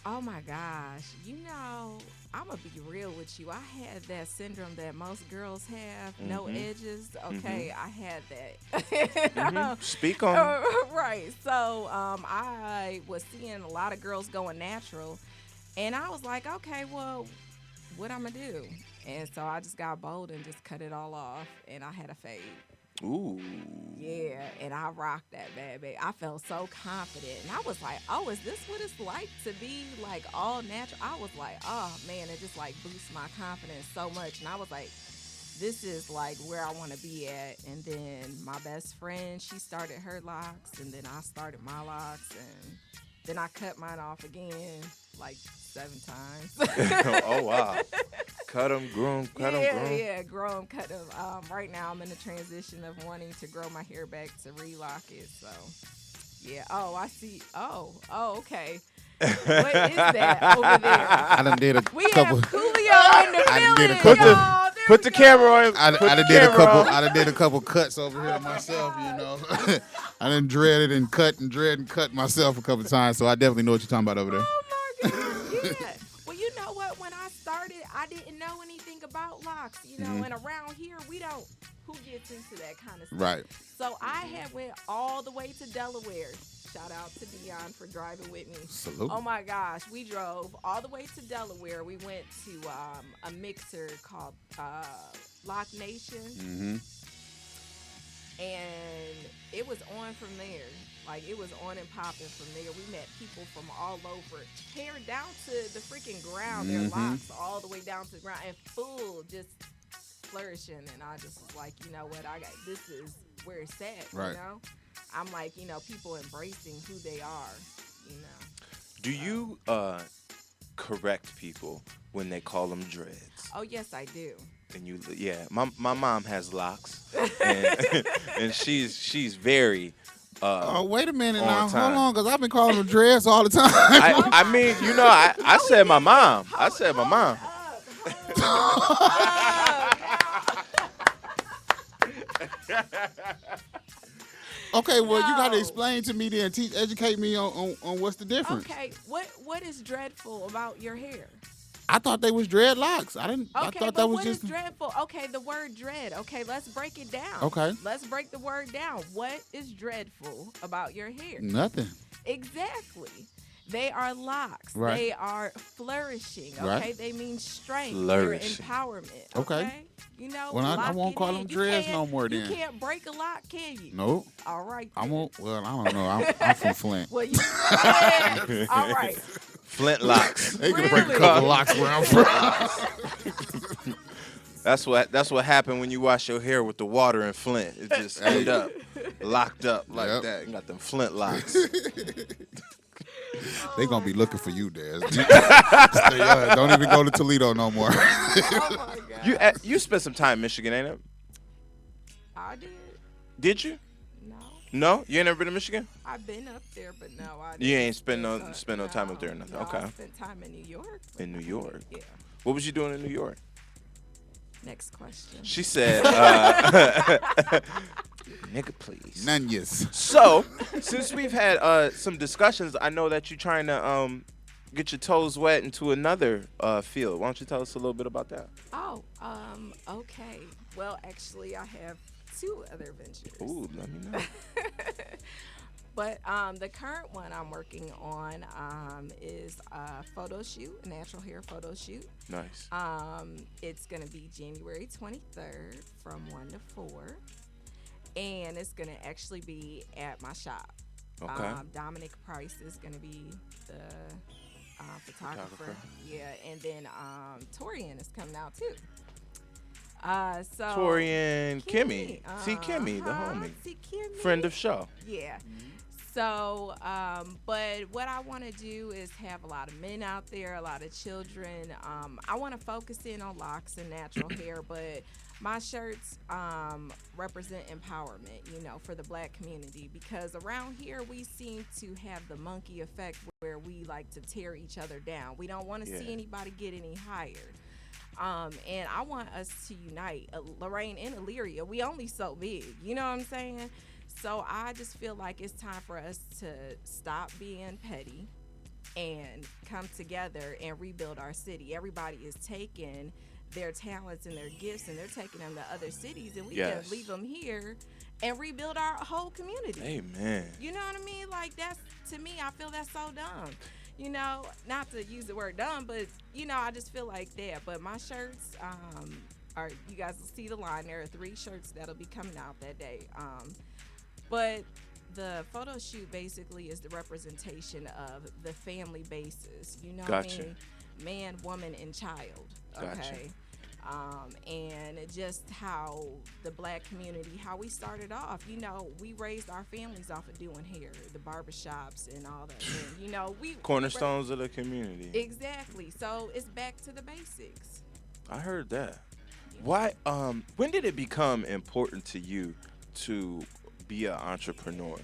Oh my gosh. You know, I'm going to be real with you. I had that syndrome that most girls have, no edges. Okay, I had that. Speak on it. Right. So I was seeing a lot of girls going natural. And I was like, okay, well, what I'm going to do? And so I just got bold and just cut it all off. And I had a fade. Ooh. Yeah, and I rocked that bad, baby. I felt so confident. And I was like, oh, is this what it's like to be, like, all natural? I was like, oh, man, it just, like, boosts my confidence so much. And I was like, this is, like, where I want to be at. And then my best friend, she started her locks. And then I started my locks. And then I cut mine off again, like, 7 times. Oh, wow. Cut them, grow them, cut them, grow them. Yeah, grow them, cut them. Right now, I'm in the transition of wanting to grow my hair back to relock it. So, yeah. Oh, I see. Oh, okay. What is that over there? I done did a We couple. have Coolio in the building, y'all. Put the camera on. I done did a couple cuts over here myself, you know. I done dreaded and cut myself a couple times, so I definitely know what you're talking about over there. Oh my God, yeah. Well, you know what? When I started, I didn't know anything about locks, you know. And around here, we don't. Who gets into that kind of stuff? Right. So I had went all the way to Delaware. Shout out to Dion for driving with me. Salute. Oh my gosh, we drove all the way to Delaware. We went to a mixer called Lock Nation. And it was on from there. Like, it was on and popping from there. We met people from all over. Hair down to the freaking ground. Their locks all the way down to the ground. And full, just flourishing. And I just was like, you know what? This is where it's at, right. You know? I'm like, you know, people embracing who they are, you know. Do you correct people when they call them dreads? Oh, yes, I do. And you, yeah, my mom has locks, and she's very. Oh, wait a minute on now. time. Hold on, because I've been calling them dreads all the time. I mean, you know, I said my mom. I said my mom. Okay, well, you got to explain to me then, educate me on what's the difference. Okay, what is dreadful about your hair? I thought they was dreadlocks. I Okay, thought but that was what just is dreadful? Okay, the word dread. Okay, let's break it down. Okay. Let's break the word down. What is dreadful about your hair? nothing. Exactly. They are locks. Right. They are flourishing. Okay, Right. they mean strength. Flourishing. They're empowerment. Okay. You know. Well, I lock won't it call in. them You dreads can't- no more then. You can't break a lock, can you? No, All right. I then. won't. Well, I don't know. I'm from Flint. Well, you. All right. Flint locks. They can break a couple locks where I'm from. That's what happened when you wash your hair with the water in Flint. It just end up locked up like that. You got them Flint locks. They gonna be looking for you, Dez. Don't even go to Toledo no more. Oh my God. You spent some time in Michigan, ain't it? I did. Did you? No. No, you ain't never been to Michigan. I've been up there, but no, I didn't. You ain't spend no time up there or nothing. No, Okay. I spent time in New York. In New York. Yeah. What was you doing in New York? Next question. She said, nigga, please. None yes. So, since we've had some discussions, I know that you're trying to get your toes wet into another field. Why don't you tell us a little bit about that? Oh, okay. Well, actually, I have 2 other ventures. Ooh, let me know. But the current one I'm working on is a photo shoot, a natural hair photo shoot. Nice. It's going to be January 23rd from 1 to 4. And it's going to actually be at my shop. Okay. Dominic Price is going to be the photographer. Yeah, and then Torian is coming out too. So Torian Kimmy. See Kimmy, the homie. See Kimmy. Friend of show. Yeah. So, but what I want to do is have a lot of men out there, a lot of children. I want to focus in on locks and natural hair, but my shirts represent empowerment, for the Black community, because around here we seem to have the monkey effect where we like to tear each other down. We don't want to see anybody get any higher. And I want us to unite. Lorraine and Illyria, we only so big, you know what I'm saying? So I just feel like it's time for us to stop being petty and come together and rebuild our city. Everybody is taking their talents and their gifts and they're taking them to other cities, and we can leave them here and rebuild our whole community. Amen. You know what I mean? Like, that's, to me, I feel that's so dumb. Not to use the word dumb, but, I just feel like that. But my shirts are, you guys will see the line. There are 3 shirts that'll be coming out that day. But the photo shoot basically is the representation of the family basis. You know what I mean? Man, woman, and child. Okay. And just how the Black community, how we started off, we raised our families off of doing hair, the barbershops and all that. And, we cornerstones of the community. Exactly. So it's back to the basics. I heard that. Why? When did it become important to you to be an entrepreneur?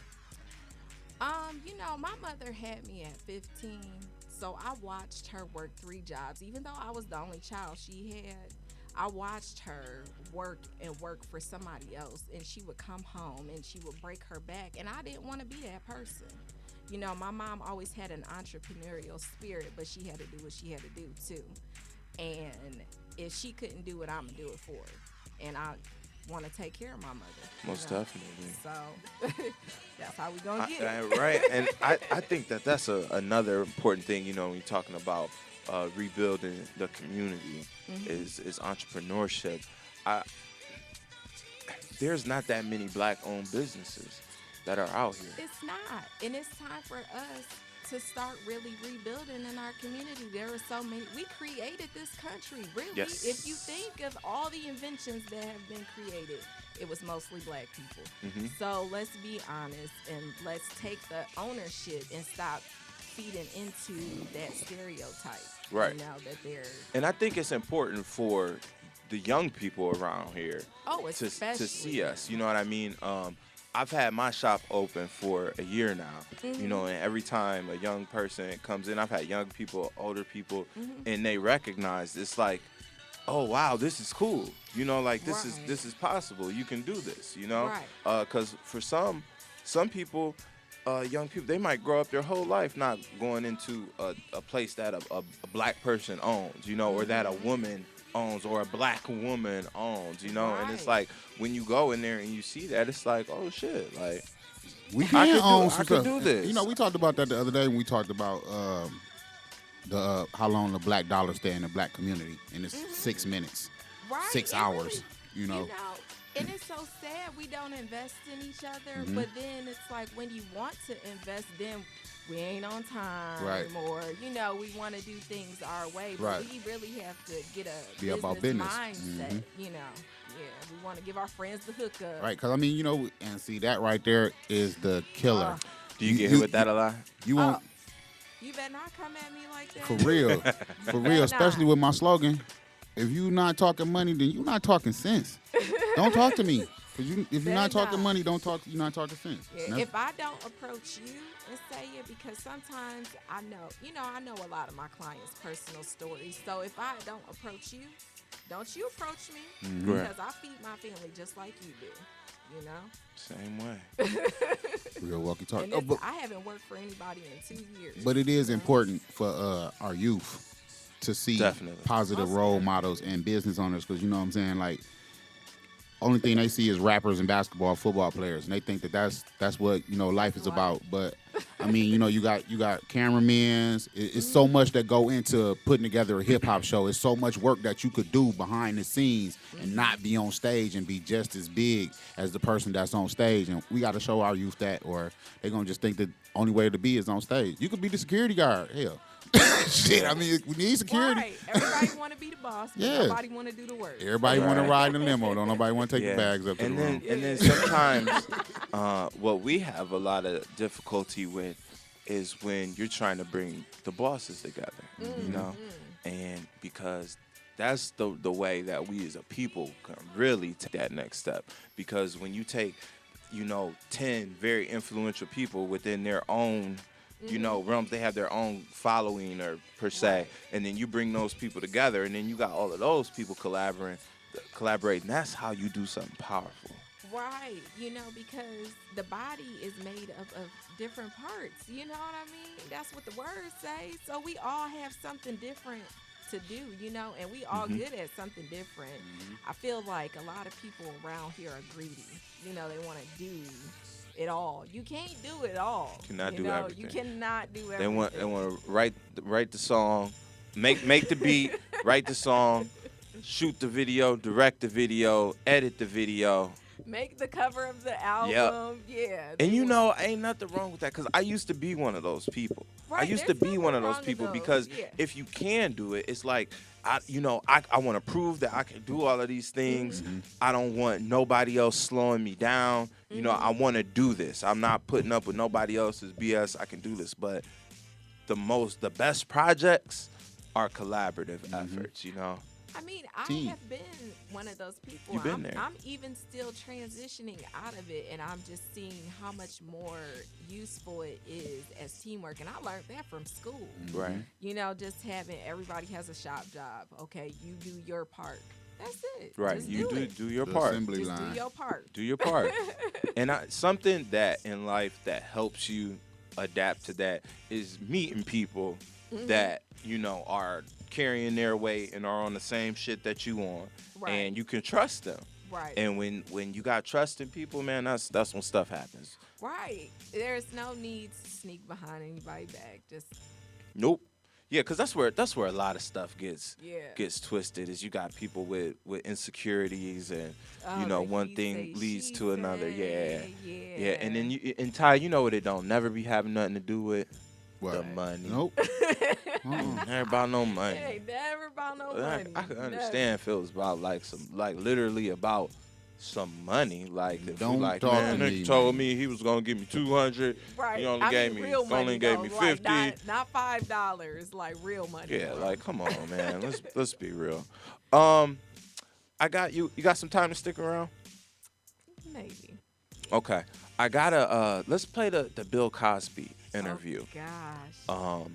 My mother had me at 15, so I watched her work 3 jobs. Even though I was the only child she had, I watched her work for somebody else, and she would come home and she would break her back, and I didn't want to be that person. My mom always had an entrepreneurial spirit, but she had to do what she had to do too. And if she couldn't do it, I'm gonna do it for her. And I want to take care of my mother. Most definitely. So that's how we gonna get it. Right. And I think that's another important thing, when you're talking about rebuilding the community, is entrepreneurship. There's not that many Black-owned businesses that are out here. It's not. And it's time for us to start really rebuilding in our community. There are so many. We created this country, really. Yes. If you think of all the inventions that have been created, it was mostly Black people. So let's be honest and let's take the ownership and stop feeding into that stereotype. Right. That they're. And I think it's important for the young people around here to see us. You know what I mean? I've had my shop open for a year now, and every time a young person comes in, I've had young people, older people, and they recognize it's like, oh wow, this is cool. This is possible. You can do this. Because for some people, young people, they might grow up their whole life not going into a place that a Black person owns, or that a woman owns or a Black woman owns, and it's like when you go in there and you see that, it's like, oh shit, like we can own I could do this. We talked about that the other day when we talked about the how long the Black dollar stay in the Black community, and it's 6 minutes, 6 hours. And it's so sad we don't invest in each other, but then it's like when you want to invest, then we ain't on time, Right. or we want to do things our way, but Right. we really have to get a Be about business. mindset. Yeah, we want to give our friends the hookup. Right, because I mean, and see that right there is the killer. Do you get hit with that a lot? You won't. You better not come at me like that. For real. For real, especially with my slogan. If you not talking money, then you not talking sense. Don't talk to me. Because if you're not talking money, you're not talking sense. Yeah, if I don't approach you and say it, because sometimes I know a lot of my clients' personal stories. So if I don't approach you, don't you approach me, because I feed my family just like you do. Same way. Real walkie-talkie. And I haven't worked for anybody in 2 years. But it is important for our youth to see positive role models and business owners, because you know what I'm saying, like, only thing they see is rappers and basketball, football players, and they think that that's what life is about. But I mean, you got cameramen. It's so much that go into putting together a hip hop show. It's so much work that you could do behind the scenes and not be on stage and be just as big as the person that's on stage. And we got to show our youth that, or they're gonna just think the only way to be is on stage. You could be the security guard. Hell. Shit, I mean, we need security. Right. Everybody want to be the boss, but nobody want to do the work. Everybody want to ride in the limo. Don't nobody want to take the bags up to the room. And then sometimes what we have a lot of difficulty with is when you're trying to bring the bosses together, and because that's the way that we as a people can really take that next step. Because when you take, 10 very influential people within their own realms, they have their own following or per se, and then you bring those people together, and then you got all of those people collaborating. That's how you do something powerful. Right, because the body is made up of different parts. You know what I mean? That's what the words say. So we all have something different to do, and we all good at something different. I feel like a lot of people around here are greedy. They want to do it all. You can't do it all. Cannot do everything. You cannot do everything. They want to write the song, make the beat, write the song, shoot the video, direct the video, edit the video. Make the cover of the album. Yeah. And ain't nothing wrong with that, because I used to be one of those people. Right, I used to be one of those people because if you can do it, it's like, I want to prove that I can do all of these things. I don't want nobody else slowing me down. I want to do this. I'm not putting up with nobody else's BS. I can do this. But the best projects are collaborative efforts, I mean, Team. I have been one of those people. You've been there. I'm even still transitioning out of it, and I'm just seeing how much more useful it is as teamwork. And I learned that from school. Right. Just having everybody has a shop job. Okay, you do your part. That's it. Right. Just You it. do your The part. assembly Just line. do your part. Do your part. And something that in life that helps you adapt to that is meeting people that are carrying their weight and are on the same shit that you on, and you can trust them. Right. And when you got trust in people, man, that's when stuff happens. Right. There's no need to sneak behind anybody's back. Just Nope. Yeah, because that's where a lot of stuff gets Yeah. twisted. Is you got people with insecurities, and the one he thing say, leads she to another. say, Yeah. And then Ty, what it don't never be having nothing to do with What? the money. Nope. Never about no money. It ain't never about no money. I can understand if it was about literally about some money. Like if Don't you like, talk man, to nigga me, told man. me he was gonna give me 200. Right. He only gave me real money, only gave me though, 50. Like not $5, like real money. Yeah, like come on, man. Let's be real. I got you. You got some time to stick around? Maybe. Okay. I gotta let's play the Bill Cosby interview. Oh, gosh.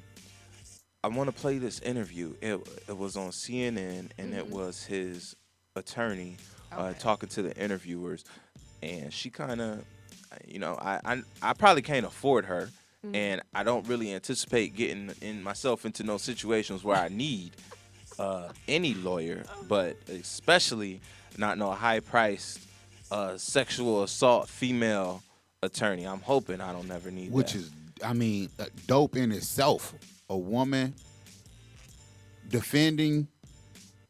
I want to play this interview. It was on CNN, and it was his attorney talking to the interviewers, and she kind of, I probably can't afford her, and I don't really anticipate getting myself into no situations where I need any lawyer, but especially not no high-priced sexual assault female attorney. I'm hoping I don't ever need Which that. is, I mean, dope in itself. A woman defending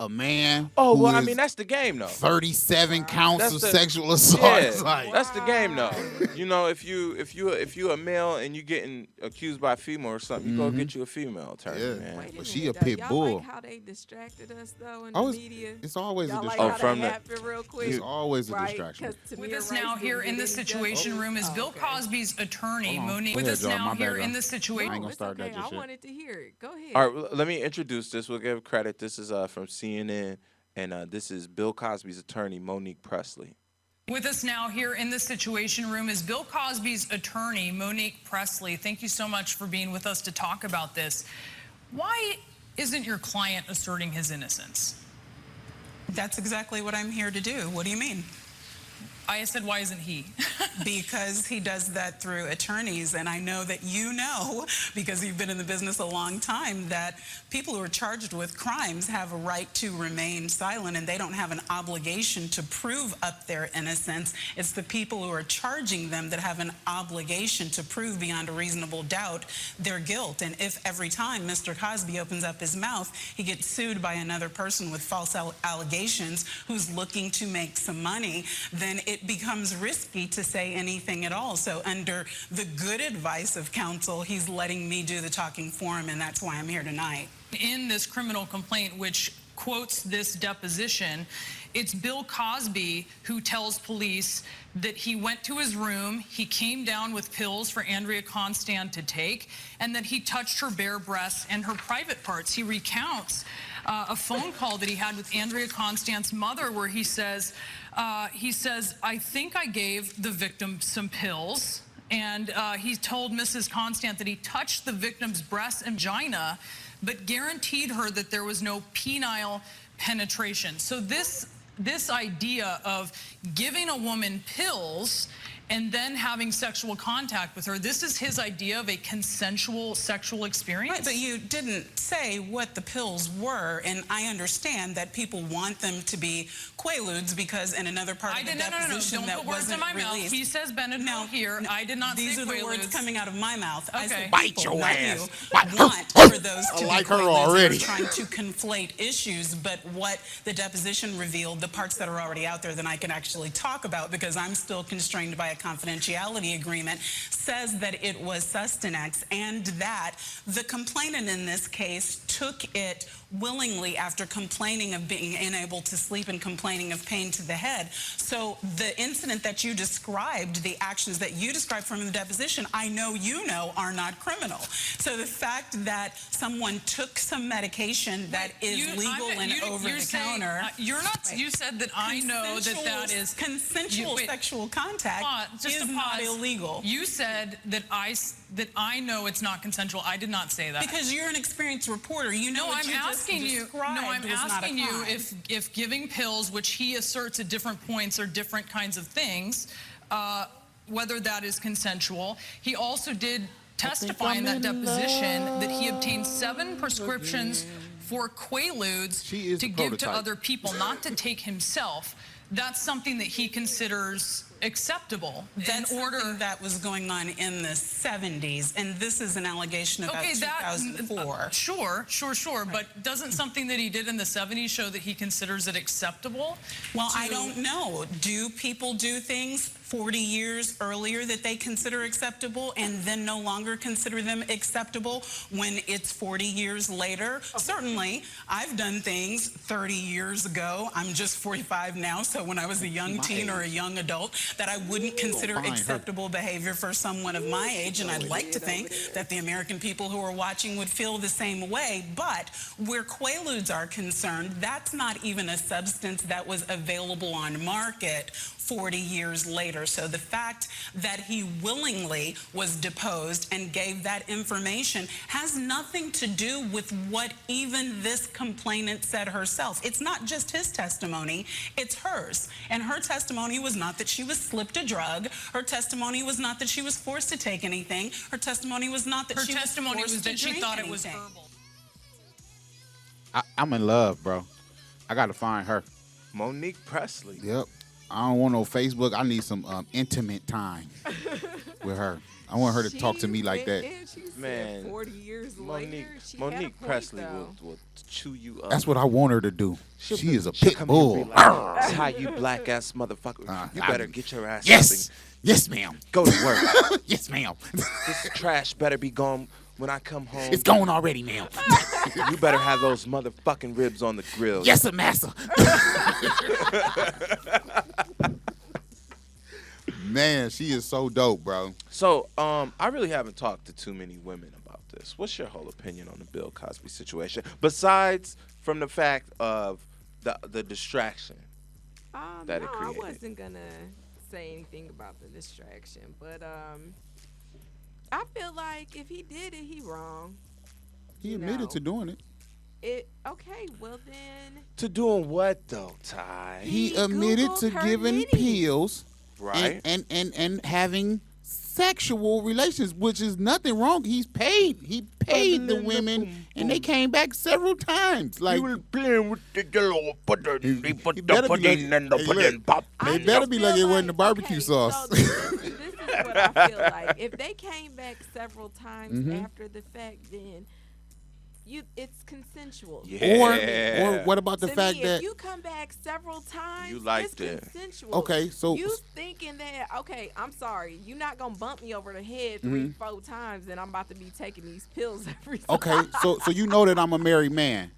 a man. Oh well, I mean that's the game though. 37 counts of sexual assault. Yeah, like, that's the game though. You know, if you a male and you getting accused by a female or something, you go get you a female attorney, man. But she a pit bull. Like how they distracted us though in the media. It's always a Like distraction. how that happened real quick. It's always a distraction. With us now here in the Situation Room is Bill Cosby's attorney, Monique. With us now here in the Situation. I ain't gonna start that I shit. wanted to hear it. Go ahead. All right, let me introduce this. We'll give credit. This is from CNN, and this is Bill Cosby's attorney, Monique Presley. With us now here in the Situation Room is Bill Cosby's attorney, Monique Presley. Thank you so much for being with us to talk about this. Why isn't your client asserting his innocence? That's exactly what I'm here to do. What do you mean? I said, why isn't he? Because he does that through attorneys, and I know that you know, because you've been in the business a long time, that people who are charged with crimes have a right to remain silent, and they don't have an obligation to prove up their innocence. It's the people who are charging them that have an obligation to prove beyond a reasonable doubt their guilt. And if every time Mr. Cosby opens up his mouth, he gets sued by another person with false allegations who's looking to make some money, then it becomes risky to say anything at all. So under the good advice of counsel, he's letting me do the talking for him, and that's why I'm here tonight. In this criminal complaint, which quotes this deposition, it's Bill Cosby who tells police that he went to his room, he came down with pills for Andrea Constand to take, and that he touched her bare breasts and her private parts. He recounts a phone call that he had with Andrea Constand's mother where he says, I think I gave the victim some pills. And he told Mrs. Constant that he touched the victim's breast and vagina, but guaranteed her that there was no penile penetration. So this idea of giving a woman pills and then having sexual contact with her, this is his idea of a consensual sexual experience? Right, but you didn't say what the pills were, and I understand that people want them to be Quaaludes because in another part of the deposition that wasn't released. He says Benadryl here. I did not say Quaaludes. These are the words coming out of my mouth. Okay. I said Bite your ass. want for those to I be like her Quaaludes. already. They're trying to conflate issues, but what the deposition revealed, the parts that are already out there that I can actually talk about because I'm still constrained by a confidentiality agreement, says that it was Sustanex and that the complainant in this case took it willingly after complaining of being unable to sleep and complaining of pain to the head. So the incident that you described, the actions that you described from the deposition, I know you know are not criminal. So the fact that someone took some medication that is legal and over the counter. You're not. You said that I know that is consensual sexual contact is not illegal. You said that I know it's not consensual. I did not say that. Because you're an experienced reporter. You know what you just described. No, I'm asking you if giving pills, which he asserts at different points are different kinds of things, whether that is consensual. He also did testify in that deposition that he obtained 7 prescriptions for Quaaludes to give to other people, not to take himself. That's something that he considers acceptable. That's something that was going on in the 70s, and this is an allegation about 2004. Sure. Right. But doesn't something that he did in the 70s show that he considers it acceptable? Well, I don't know. Do people do things 40 years earlier that they consider acceptable and then no longer consider them acceptable when it's 40 years later? Certainly, I've done things 30 years ago. I'm just 45 now, so when I was a young teen or a young adult, that I wouldn't consider acceptable behavior for someone of my age, and I'd like to think that the American people who are watching would feel the same way. But where Quaaludes are concerned, that's not even a substance that was available on market 40 years later. So the fact that he willingly was deposed and gave that information has nothing to do with what even this complainant said herself. It's not just his testimony, it's hers. And her testimony was not that she was slipped a drug. Her testimony was not that she was forced to take anything. Her testimony was not that she was forced to drink thought anything. It was herbal. I'm in love, bro. I got to find her. Monique Presley. Yep. I don't want no Facebook. I need some intimate time with her. I want her to talk to me like that. And she Man, said 40 years later, she Monique had a point, Presley though. will chew you up. That's what I want her to do. She is a She'll pit come here and bull. be like, tie you black ass motherfucker. You better get your ass up Yes. and Yes, ma'am. go to work. Yes, ma'am. This trash better be gone when I come home. It's gone already, ma'am. You better have those motherfucking ribs on the grill. Yes, sir, massa. Man, she is so dope, bro. So, I really haven't talked to too many women about this. What's your whole opinion on the Bill Cosby situation, besides from the fact of the distraction that it created? I wasn't gonna say anything about the distraction, but I feel like if he did it, he wrong. He admitted to doing it. Okay, well then. To doing what though, Ty? He admitted to giving pills, right? And having sexual relations, which is nothing wrong. He paid the women, and they came back several times. Like, he was playing with the yellow butter. He put the better be pudding like- and the hey, pudding look, pop. They better be like it wasn't the barbecue sauce. So this is what I feel like. If they came back several times after the fact, then it's consensual. Yeah. Or what about the To fact me, that if you come back several times, You liked it's it. consensual. Okay, so- you thinking that I'm sorry, you're not gonna bump me over the head 3-4 times, and I'm about to be taking these pills every time. okay, so you know that I'm a married man,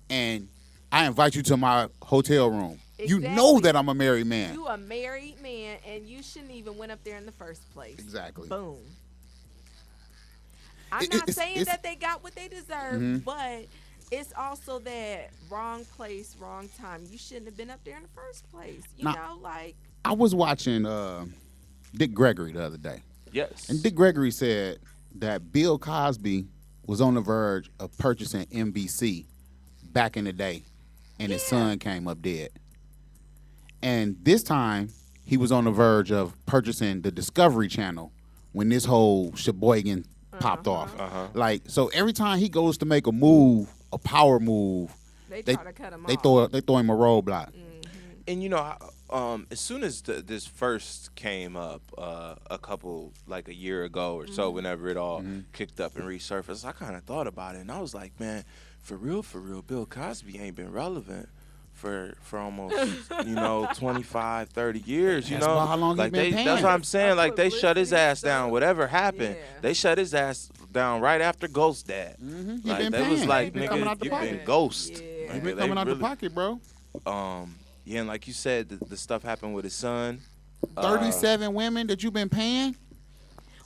and I invite you to my hotel room. You know Exactly. that I'm a married man. You a married man, and you shouldn't even went up there in the first place. Exactly. Boom. I'm It- not it's- saying it's- that they got what they deserve, but it's also that wrong place, wrong time. You shouldn't have been up there in the first place. You Nah. know, like I was watching Dick Gregory the other day, Yes. and Dick Gregory said that Bill Cosby was on the verge of purchasing NBC back in the day, and his son came up dead. And this time, he was on the verge of purchasing the Discovery Channel when this whole Sheboygan popped off. Like, so every time he goes to make a move, a power move, they try to cut him they off. throw him a roadblock. And you know, as soon as this first came up, like a year ago or so, whenever it all kicked up and resurfaced, I kind of thought about it, and I was like, man, for real, Bill Cosby ain't been relevant for almost 25, 30 years. You That's know, about how long he like been paying. that's what I'm saying. Like they shut his ass down. stuff. Whatever happened, Yeah. they shut his ass down right after Ghost Dad. He Like been they was paying. like, He been coming nigga, out the you pocket. been Ghost. Yeah. He Like, been they coming out the really- pocket, bro. Yeah, and like you said, the stuff happened with his son. 37 women that you've been paying?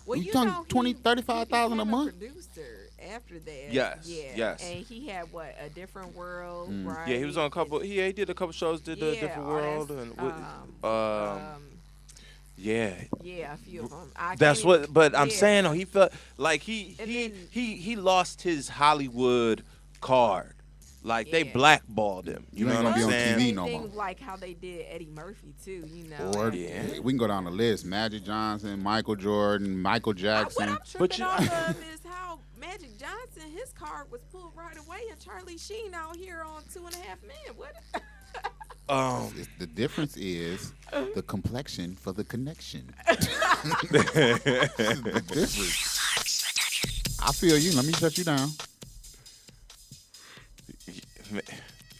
Well, You you done know, 20, he 35,000 a became month? Producer after that. Yes, Yeah. yes. And he had what, A Different World, right? Yeah, he was on a couple. He did a couple shows. Did the Yeah, Different oh, World that's, and with, yeah. yeah, a few of them. I That's can't what. even- But I'm yeah. saying though, he felt like And then- he lost his Hollywood card. Like they Yeah. blackballed him. You You know ain't what gonna I'm be on saying? TV Same no thing more. like how they did Eddie Murphy too. You know. Or Yeah. we can go down the list. Magic Johnson, Michael Jordan, Michael What Jackson. I'm tripping you- off of is how Magic Johnson, his card was pulled right away, and Charlie Sheen out here on 2.5 Men. What? The difference is the complexion for the connection. the difference. I feel you. Let me shut you down.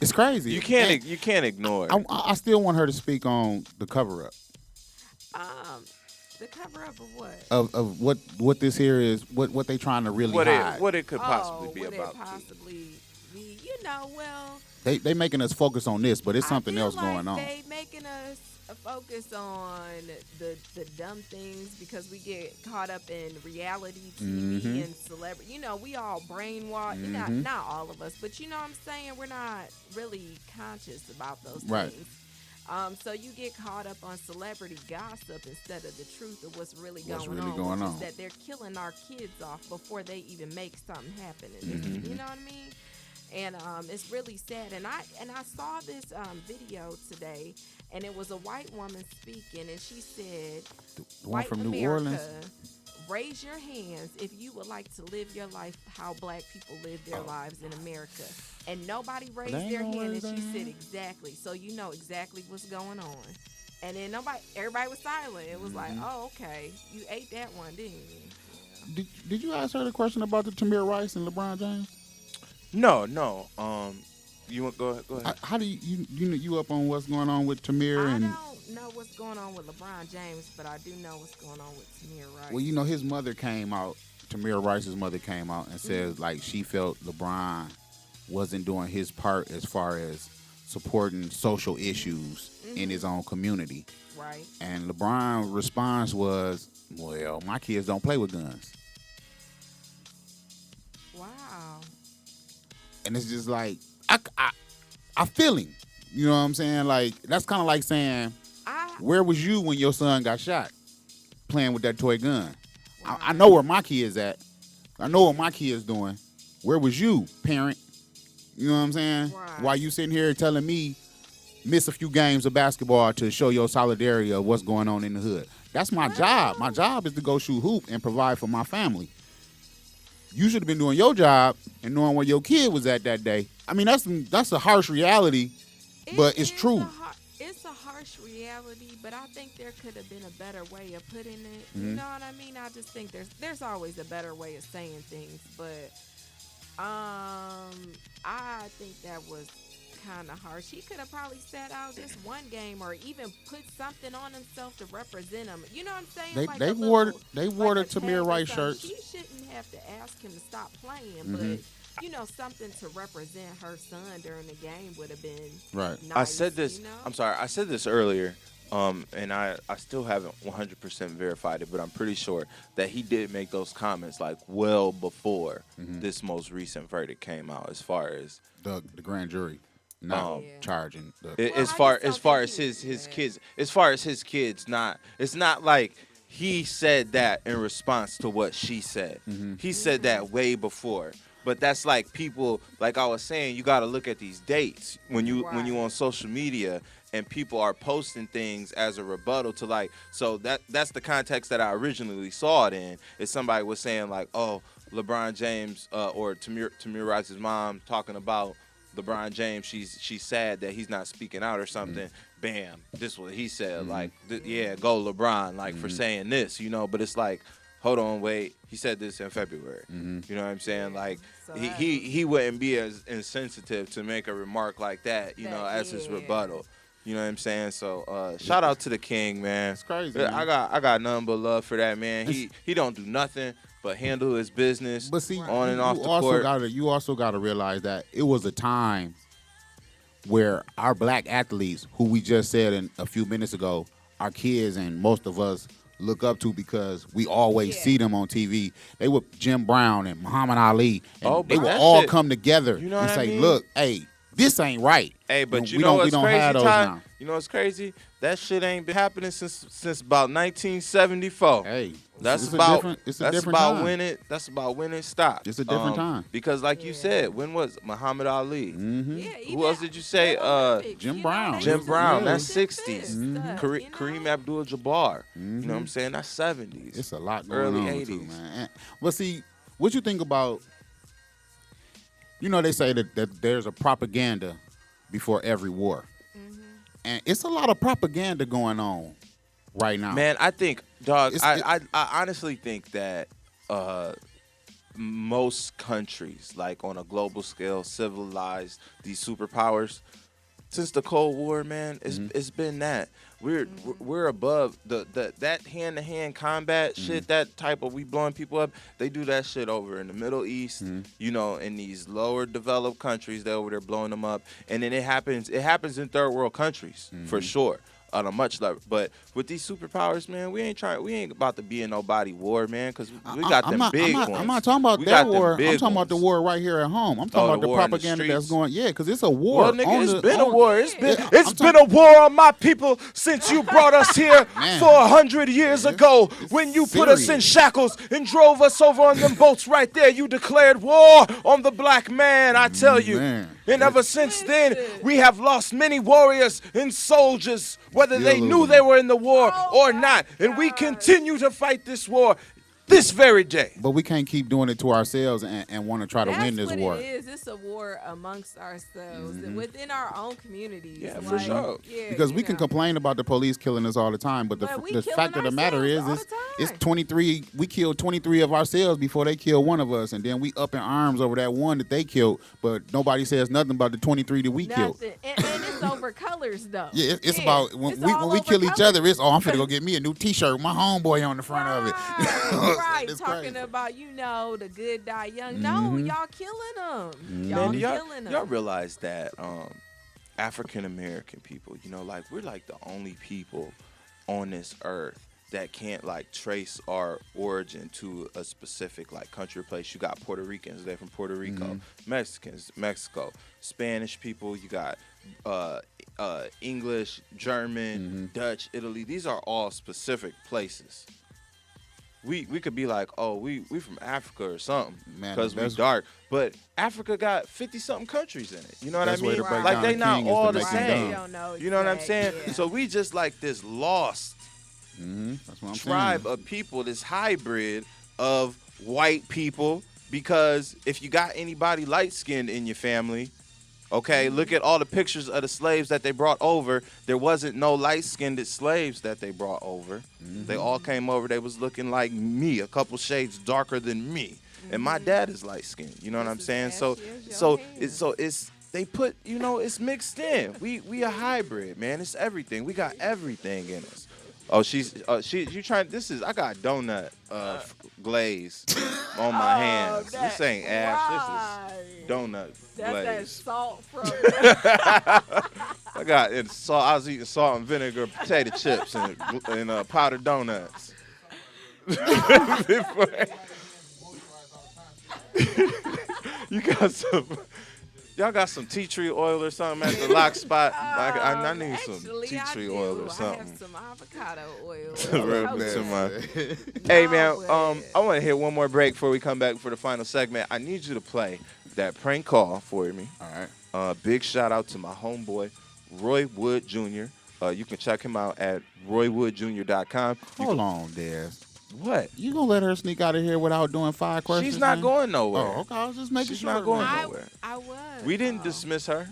It's crazy. You can't And you can't ignore it. I still want her to speak on the cover up The cover up of what? of what this here is. What they trying to really what hide. it could possibly be would about. it possibly be? You know, well. They making us focus on this, but it's something I feel else like going on. They making us focus on the dumb things because we get caught up in reality TV and celebrity. You know, we all brainwashed. Not all of us, but you know what I'm saying? We're not really conscious about those Right. things. So you get caught up on celebrity gossip instead of the truth of what's really going on, which is that they're killing our kids off before they even make something happen. You know what I mean? And it's really sad. And I saw this video today, and it was a white woman speaking, and she said, The one "White from New America, Orleans. raise your hands if you would like to live your life how black people live their lives in America." And nobody raised ain't their gonna hand, raise and she their said hand. exactly. So you know exactly what's going on. And then everybody was silent. It was like, oh, okay, you ate that one, didn't you? Did you ask her the question about the Tamir Rice and LeBron James? No. You want go ahead. How do you up on what's going on with Tamir? I don't know what's going on with LeBron James, but I do know what's going on with Tamir Rice. Well, his mother came out. Tamir Rice's mother came out and says like she felt LeBron wasn't doing his part as far as supporting social issues in his own community. Right. And LeBron's response was, well, my kids don't play with guns. Wow. And it's just like, I feel him. You know what I'm saying? Like, that's kind of like saying, where was you when your son got shot playing with that toy gun? Wow. I know where my kid's at. I know what my kid's doing. Where was you, parent? You know what I'm saying? Right. While you sitting here telling me miss a few games of basketball to show your solidarity of what's going on in the hood. That's my job. My job is to go shoot hoop and provide for my family. You should have been doing your job and knowing where your kid was at that day. I mean, that's a harsh reality, but it's true. It's a harsh reality, but I think there could have been a better way of putting it. You know what I mean? I just think there's always a better way of saying things, but I think that was kind of harsh. He could have probably sat out just one game or even put something on himself to represent him. You know what I'm saying? They wore the Tamir Rice shirts. She shouldn't have to ask him to stop playing, but something to represent her son during the game would have been right. Nice, I said this. I'm sorry. I said this earlier, and I still haven't 100% verified it, but I'm pretty sure that he did make those comments like well before this most recent verdict came out, as far as the grand jury. No, charging. As far as his kids, it's not like he said that in response to what she said. He said that way before. But that's like people, like I was saying, you got to look at these dates when you on social media and people are posting things as a rebuttal to like. So that's the context that I originally saw it in. Is somebody was saying like, oh, LeBron James or Tamir Rice's mom talking about LeBron James, she's sad that he's not speaking out or something. Bam, this is what he said. Like, yeah, go LeBron, like for saying this, But it's like, hold on, wait. He said this in February. You know what I'm saying? Like, so he wouldn't be as insensitive to make a remark like that, as his rebuttal. You know what I'm saying? So shout out to the king, man. It's crazy. Man. I got nothing but love for that man. He don't do nothing but handle his business. But see, on and off the court. You also got to realize that it was a time where our black athletes, who we just said a few minutes ago, our kids and most of us look up to because we always see them on TV. They were Jim Brown and Muhammad Ali, and they would all come together and say, "Look, hey, this ain't right." Hey, but we don't have those now. You know what's crazy? That shit ain't been happening since about 1974. Hey, that's it's about time. when it stopped. It's a different time. Because like you said, when was Muhammad Ali? Who else did you say? Jim Brown. Jim Brown. That's 60s. Kareem Abdul-Jabbar. You know what I'm saying? That's 70s. It's a lot going early on 80s. too, man. But see, what you think about? They say that there's a propaganda before every war. And it's a lot of propaganda going on right now. Man, I think, dog, I honestly think that most countries, like on a global scale, civilized these superpowers, since the Cold War, man, it's been that. We're above that hand-to-hand combat shit, that type of we blowing people up. They do that shit over in the Middle East, in these lower developed countries. They're over there blowing them up, and then it happens in third world countries for sure. On a much level, but with these superpowers, man, we ain't about to be in no body war, man, because we got them big ones. I'm not talking about that war. I'm talking about the war right here at home. I'm talking about the propaganda that's going. Yeah, because it's a war. Well, nigga, it's been a war. It's been a war on my people since you brought us here for 100 years ago. When you put us in shackles and drove us over on them boats right there, you declared war on the black man. I tell you. And ever since then, we have lost many warriors and soldiers, whether they knew they were in the war or not. And we continue to fight this war. this very day. But we can't keep doing it to ourselves and want to try to win this war. That's what it is. It's a war amongst ourselves within our own communities. Yeah, for sure. Yeah, because we can complain about the police killing us all the time, but the fact of the matter is, it's 23. We killed 23 of ourselves before they killed one of us, and then we up in arms over that one that they killed, but nobody says nothing about the 23 that we killed. And it's over colors, though. Yeah, it's about when we kill each other. It's I'm finna go get me a new T-shirt with my homeboy on the front of it. Right, talking crazy. about the good die young. No, y'all killing them. Y'all killing them. Y'all realize that African American people, like we're like the only people on this earth that can't like trace our origin to a specific like country or place. You got Puerto Ricans, they're from Puerto Rico. Mexicans, Mexico. Spanish people, you got English, German, Dutch, Italy. These are all specific places. We could be like, oh, we from Africa or something because we dark. But Africa got 50-something countries in it. You know what I mean? Like they not all the same. You know what I'm saying? Yeah. So we just like this lost That's what I'm tribe saying. of people, this hybrid of white people. Because if you got anybody light-skinned in your family, okay, look at all the pictures of the slaves that they brought over. There wasn't no light-skinned slaves that they brought over. They all came over. They was looking like me, a couple shades darker than me. And my dad is light-skinned. You know what I'm saying? So it's they put, it's mixed in. We a hybrid, man. It's everything. We got everything in us. Oh, you trying? I got donut glaze on my hands. This ain't ash. This is donut glaze. That's that salt from. I got salt. I was eating salt and vinegar potato chips and powdered donuts. You got some. Y'all got some tea tree oil or something at the lock spot? I need some tea tree oil or something. I have some avocado oil. Hey, man, I want to hit one more break before we come back for the final segment. I need you to play that prank call for me. All right. Big shout out to my homeboy, Roy Wood Jr. You can check him out at roywoodjr.com. Hold on, Dez. What? You gonna let her sneak out of here without doing 5 questions? She's not going nowhere. Oh, okay. I was just making sure. She's not going nowhere. I was. We didn't dismiss her.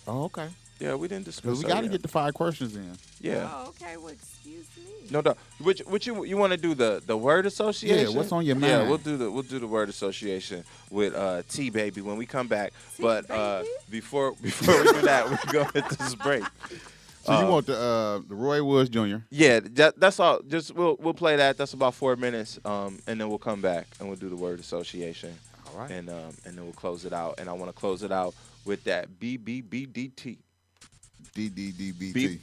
Oh, okay. Yeah, we didn't dismiss her. We got to get the 5 questions in. Yeah. Oh, okay. Well, excuse me. No, which you want to do the word association? Yeah. What's on your mind? Yeah, we'll do the word association with T Baby when we come back. But before we do that, we're gonna hit this break. So you want the Roy Woods Jr.? Yeah, that's all. Just we'll play that. That's about 4 minutes, and then we'll come back and we'll do the word association. All right. And then we'll close it out. And I want to close it out with that BBBDT. DDDBT.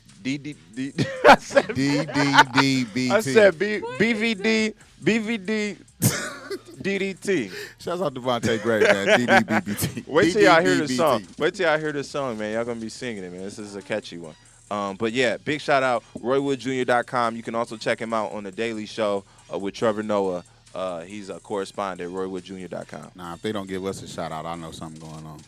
I said DDDBT. I said BVD DDT. Shouts out to Devontae Gray, man. DDBBT. Wait till y'all hear this song. Wait till y'all hear this song, man. Y'all gonna be singing it, man. This is a catchy one. But yeah, big shout out, RoyWoodJr.com. You can also check him out on The Daily Show with Trevor Noah. He's a correspondent, RoyWoodJr.com. Nah, if they don't give us a shout out, I know something going on.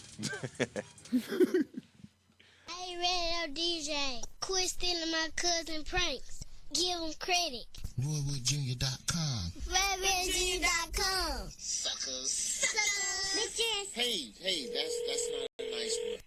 Hey, Radio DJ, quit stealing my cousin pranks. Give him credit. RoyWoodJr.com. RoyWoodJr.com. Suckers. Suckers. Bitches. Hey, that's not a nice one.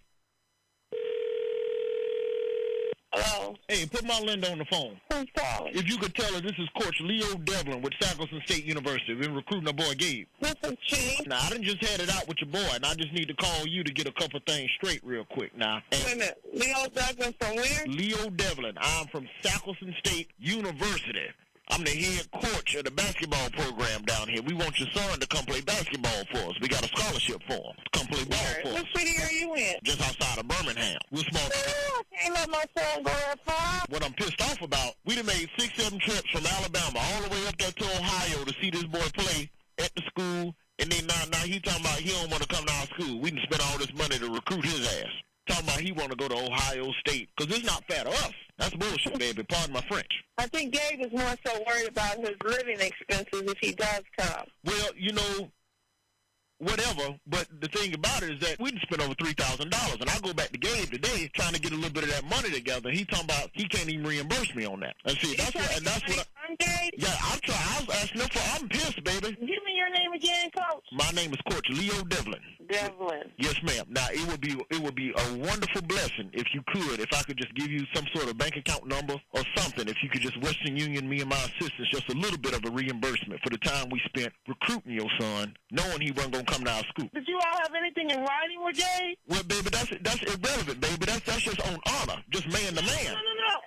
Hello? Hey, put my Linda on the phone. Who's calling? If you could tell her this is Coach Leo Devlin with Shackleton State University. We've been recruiting our boy Gabe. This is Chief. Now, I done just had it out with your boy, and I just need to call you to get a couple things straight real quick now. Wait a minute. Leo Devlin from where? Leo Devlin. I'm from Shackleton State University. I'm the head coach of the basketball program down here. We want your son to come play basketball for us. We got a scholarship for him. Come play ball for us. What city are you in? Just outside of Birmingham. We're small. I can't let my son go that far. What I'm pissed off about, we done made 6-7 trips from Alabama all the way up there to Ohio to see this boy play at the school. And then now he talking about he don't want to come to our school. We done spent all this money to recruit his ass. Talking about he want to go to Ohio State. Because it's not fair to us. That's bullshit, baby. Pardon my French. I think Gabe is more so worried about his living expenses if he does come. Well, whatever. But the thing about it is that we done spent over $3,000. And I go back to Gabe today trying to get a little bit of that money together. He talking about he can't even reimburse me on that. And see, that's what Gabe? yeah, name is Coach Leo Devlin. Devlin. Yes, ma'am. Now it would be a wonderful blessing if you could, if I could just give you some sort of bank account number or something. If you could just Western Union me and my assistants just a little bit of a reimbursement for the time we spent recruiting your son, knowing he wasn't gonna come to our school. Did you all have anything in writing with Jay? Well, baby, that's irrelevant, baby. That's just on honor, just man to man. No.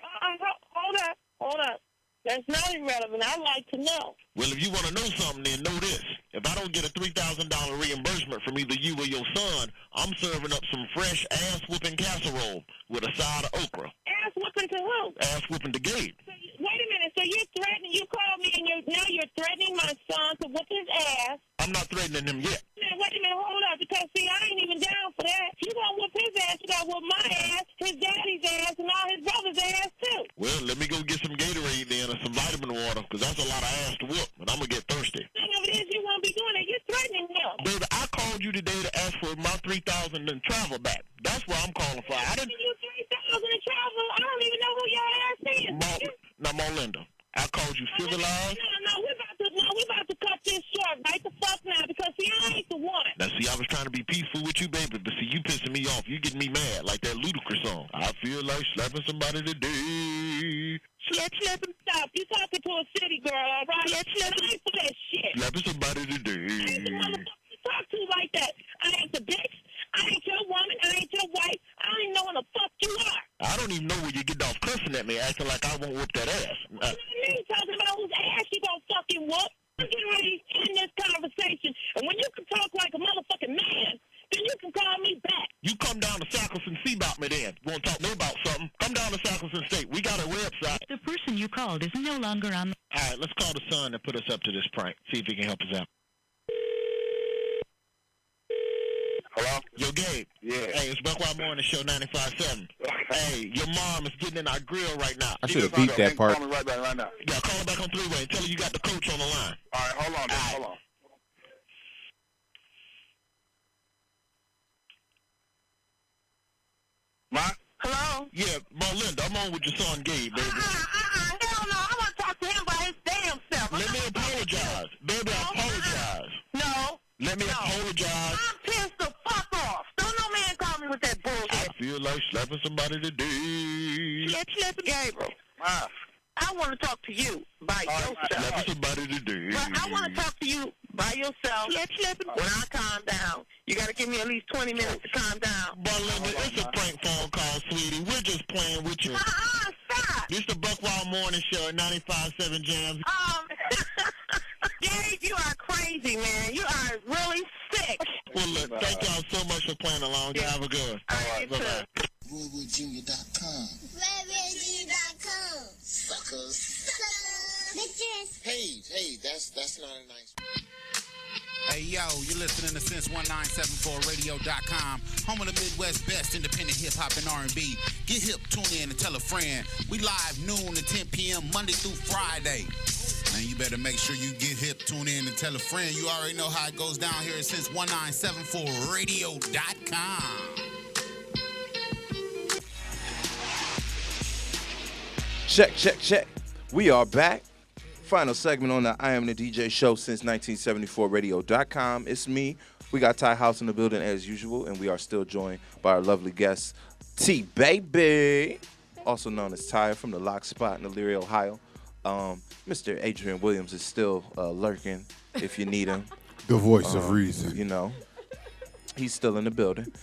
Hold up. That's not irrelevant. I'd like to know. Well, if you want to know something, then know this. If I don't get a $3,000 reimbursement from either you or your son, I'm serving up some fresh ass-whooping casserole with a side of okra. Ass-whooping to who? Ass-whooping to Gabe. So, wait a minute. So you're threatening, you called me, and now you're threatening my son to whoop his ass. I'm not threatening him yet. Wait a minute, hold up, because, see, I ain't even down for that. You gonna whoop his ass, you gotta whoop my ass, his daddy's ass, and all his brother's ass, too. Well, let me go get some Gatorade then or some vitamin water, because that's a lot of ass to whoop, and I'm going to get thirsty. The thing of it is, you won't be doing it. You're threatening him. Baby, I called you today to ask for my $3,000 and travel back. That's what I'm calling for. I didn't. You $3,000 in travel? I don't even know who your ass is. Now, Melinda, I called you civilized. No, we're about to cut this short right the fuck now, because, see, I ain't the one. Now, see, I was trying to be peaceful with you, baby, but see, you pissing me off. You getting me mad, like that Ludacris song. I feel like slapping somebody today. Slapping. Stop. You talking to a city girl, all right? Slapping. I ain't for that shit. Slapping somebody today. I ain't the motherfucker you talk to like that. I ain't the bitch. I ain't your woman. I ain't your wife. I don't even know who the fuck you are. I don't even know where you get off cussing at me, acting like I won't whoop that ass. What do you mean talking about whose ass you gonna fucking whoop? I'm getting ready to end this conversation. And when you can talk like a motherfucking man, then you can call me back. You come down to Sackles and see about me then. Want to talk to me about something? Come down to Sackles and State. We got a website. The person you called is no longer on. All right, let's call the son and put us up to this prank. See if he can help us out. Hello? Yo, Gabe. Yeah. Hey, it's Buckwild Morning Show 95.7. Hey, your mom is getting in our grill right now. I should have beat that part. Call me right back right now. Yeah, call her back on three-way and tell her you got the coach on the line. All right, hold on. Hold on. Ma? Hello? Yeah, Melinda, I'm on with your son, Gabe, baby. Hell no. I want to talk to him by his damn self. Let me apologize. Baby, I apologize. No. Let me apologize. I'm pissed the fuck off. Don't no man call me with that bullshit. I feel like slapping somebody today. Slapping Gabriel. Ma. I want to talk to you by yourself. Slapping somebody today. But I want to talk to you by yourself. When I calm down. You got to give me at least 20 minutes to calm down. Melinda, it's a prank phone call, sweetie. We're just playing with you. Stop. This is the Buckwild Morning Show at 95.7 Jams. Gabe, you are crazy, man. You are really sick. Well, look, thank y'all so much for playing along. Yeah. Have a good one. All right, bye-bye. RoadWithJunior.com. RoadWithJunior.com. Suckers. Bitches. Hey, that's not a nice. Hey, yo, you're listening to Since1974Radio.com, home of the Midwest best independent hip-hop and R&B. Get hip, tune in, and tell a friend. We live noon to 10 p.m. Monday through Friday. Man, you better make sure you get hip, tune in, and tell a friend. You already know how it goes down here at Since1974Radio.com. Check. We are back. Final segment on the I Am the DJ show since 1974radio.com. It's me. We got Ty House in the building as usual, and we are still joined by our lovely guest, T Baby, also known as Tieya from the Lock Spot in Elyria, Ohio. Mr. Adrian Williams is still lurking if you need him. The voice of reason. You know, he's still in the building.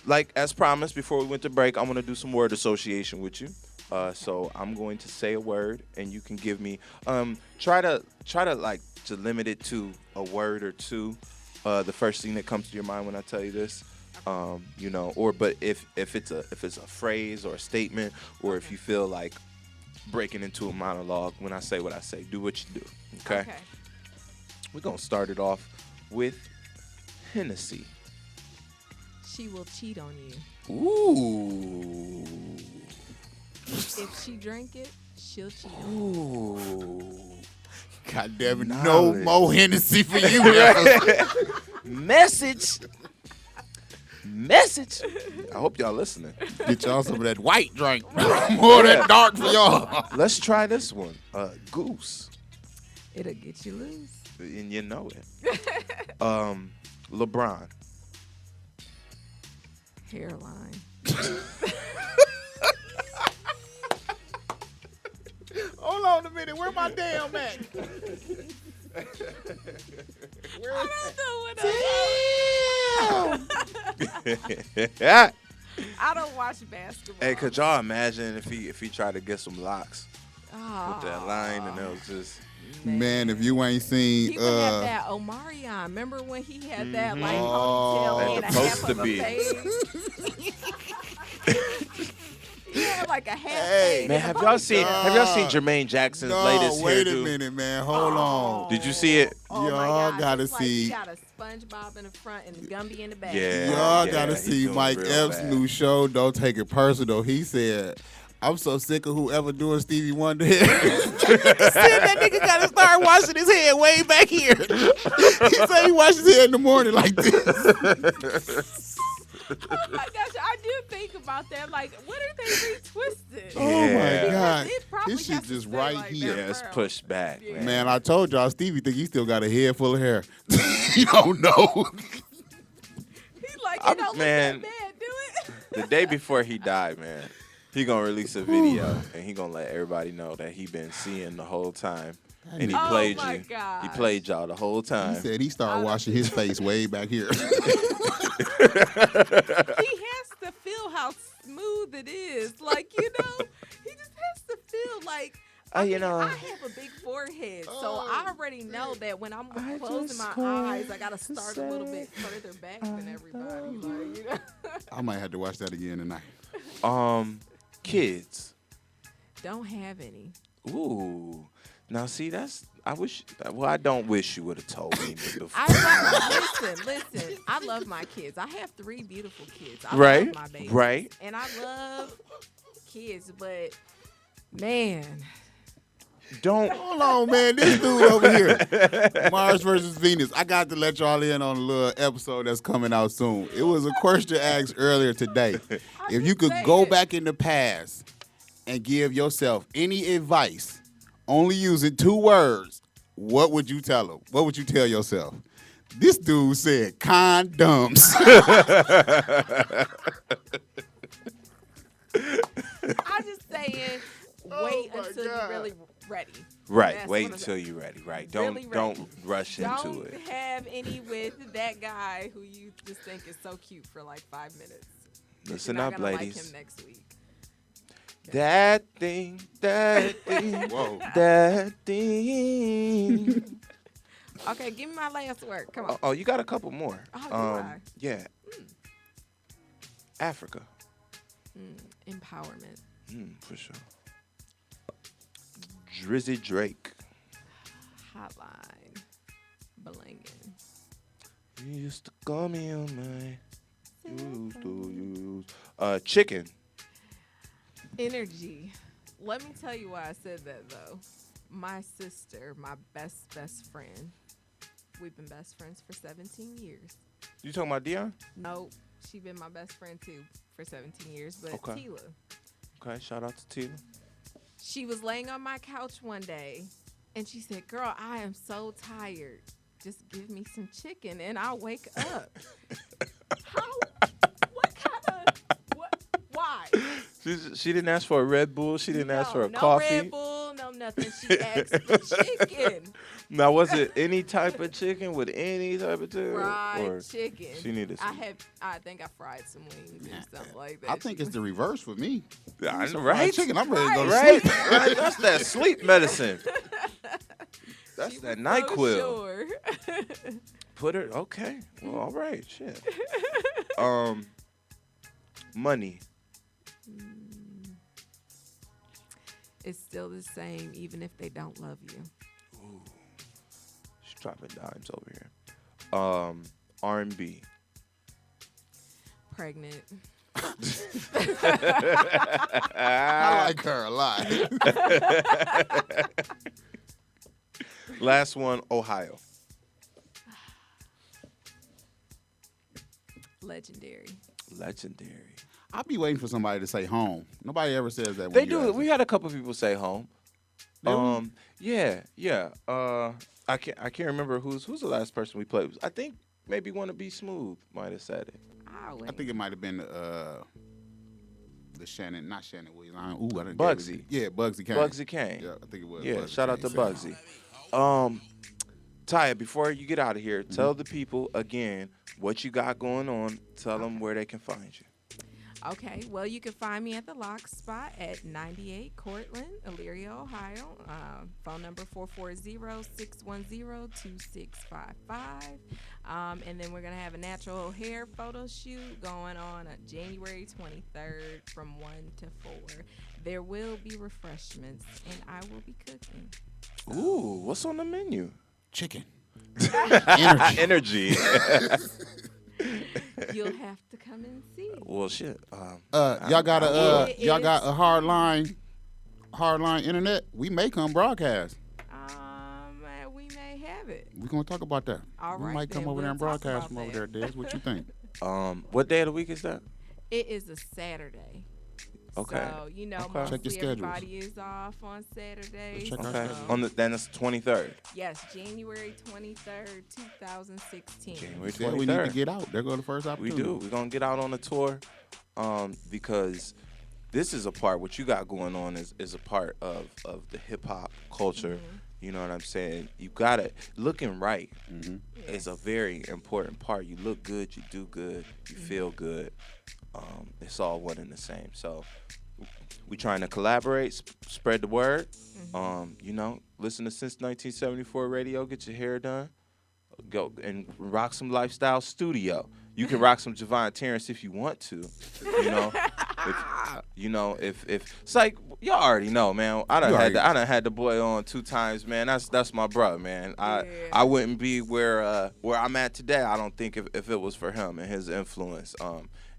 Like as promised, before we went to break, I'm going to do some word association with you. So I'm going to say a word, and you can give me try to like to limit it to a word or two. The first thing that comes to your mind when I tell you this, you know, but if it's a phrase or a statement, or if you feel like breaking into a monologue when I say what I say, do what you do. Okay. We're gonna start it off with Hennessy. She will cheat on you. Ooh. If she drink it, she'll cheat on you. Ooh. God damn it, no more Hennessy for you. Message. I hope y'all listening. Get y'all some of that white drink. More that dark for y'all. Let's try this one. Goose. It'll get you loose. And you know it. LeBron. Hairline. Hold on a minute. Where my damn at? I don't know what I don't watch basketball. Hey, could y'all imagine if he tried to get some locks Oh. with that line and it was just Man, if you ain't seen He would have that Omarion. Remember when he had that like ponytail That and a supposed half to of a be. fade? He had like a half Hey, fade. Man, and a have y'all seen ponytail. Jermaine Jackson's no, latest wait hairdo? a minute, man. Hold on. Did you see it? Oh my Y'all gosh, gotta it's like see. he got a SpongeBob in the front and Gumby in the back. Y'all gotta he's see doing Mike real Epps' bad. new show. Don't take it personal. He said, "I'm so sick of whoever doing Stevie Wonder hair." Said that nigga gotta start washing his hair way back here. He said he washes his hair in the morning like this. Oh my gosh, I do think about that. Like, what if they retwisted? Oh my Yeah. God, It probably this shit has to just stay right like here. that Yeah, it's forever. pushed back. Yeah. Man. Man, I told y'all Stevie think he still got a head full of hair. You don't know. He like, I'm- it don't man, look that bad, do it? The day before he died, man, he gonna release a video and he gonna let everybody know that he been seeing the whole time. And he Oh played my you. He gosh. played y'all the whole He time. said he started washing his face way back here. He has to feel how smooth it is. Like, you know, he just has to feel like, I you mean, know. I have a big forehead, so I already know that when I'm closing my just eyes, I gotta start a little bit further back than everybody. Like, you know? I might have to watch that again tonight. Kids. Don't have any. Ooh. Now see, I don't wish you would have told me before. Listen. I love my kids. I have 3 beautiful kids. I Right, love my babies. right. And I love kids, but man, Don't. Hold on, man. This dude over here, Mars versus Venus. I got to let y'all in on a little episode that's coming out soon. It was a question asked earlier today. If you could go back in the past and give yourself any advice, only using 2 words, what would you tell them? What would you tell yourself? This dude said condoms. I'm just saying, wait until you're really ready. Right. That's Wait what I'm until you're ready. Right. Really Don't ready. rush into Don't it. have any with that guy who you just think is so cute for like 5 minutes. Listen You're not up, gonna ladies. Like him next week. That thing. Whoa. That thing. Okay, give me my last word. Come on. Oh, you got a couple more. Oh, do I? Yeah. Africa. Empowerment. For sure. Drizzy Drake. Hotline. Blingin'. You used to call me on my. Chicken. Energy. Let me tell you why I said that though. My sister, my best friend. We've been best friends for 17 years. You talking about Dion? No, she been my best friend too for 17 years. But Okay. Tila, Okay, shout out to Tina. she was laying on my couch one day and she said, "Girl, I am so tired. Just give me some chicken and I'll wake up." Why? She didn't ask for a Red Bull. She didn't ask for a no coffee. Red Bull, no nothing. She asked for chicken. Now, was it any type of chicken with any type of chicken? Fried chicken. She needed some. I think I fried some wings or something like that. I think it's the reverse for me. I know, Some right? fried chicken, I'm ready to go to Right? sleep. Right? That's that sleep medicine. That's that so NyQuil. sure. Put her. Okay. Well, all right. Shit. Money. It's still the same, even if they don't love you. Ooh. She's dropping dimes over here. R&B. Pregnant. I like her a lot. Last one, Ohio. Legendary. I'll be waiting for somebody to say home. Nobody ever says that. They when you do. ask We had a couple people say home. Really? Yeah. I can't remember who's the last person we played. I think maybe Wanna Be Smooth might have said it. I think it might have been the Shannon, not Shannon Williams. I didn't Bugsy. Yeah, Bugsy Kane. Bugsy Kane. Yeah, I think it was. Yeah, Bugsy shout out to Kane. Bugsy. Tieya, before you get out of here, tell the people again what you got going on. Tell them where they can find you. Okay, well, you can find me at the Lock Spot at 98 Cortland, Elyria, Ohio. Phone number 440-610-2655. And then we're going to have a natural hair photo shoot going on January 23rd from 1 to 4. There will be refreshments, and I will be cooking. Ooh, what's on the menu? Chicken. Energy. You'll have to come and see. Well, shit. Y'all got a hardline internet? We may come broadcast. We may have it. We're gonna talk about that. All we right, might come then over there and we'll talk broadcast from about over there, Des. What you think? What day of the week is that? It is a Saturday. Okay. So, Check mostly your schedules. everybody is off on Saturdays. Check our Okay. Then it's 23rd. Yes, January 23rd, 2016. January 23rd. Yeah, we need to get out. There go the first We opportunity. do. We're going to get out on a tour because this is a part, what you got going on is a part of the hip-hop culture. Mm-hmm. You know what I'm saying? You got it. Looking right is a very important part. You look good, you do good, you feel good. It's all one and the same. So we trying to collaborate, spread the word. Listen to Since 1974 radio, get your hair done. Go and rock some Lifestyle Studio. You can rock some Javon Terrence if you want to. If it's like y'all already know, man. I done had the boy on 2 times, man. That's my brother, man. I wouldn't be where I'm at today. I don't think if it was for him and his influence,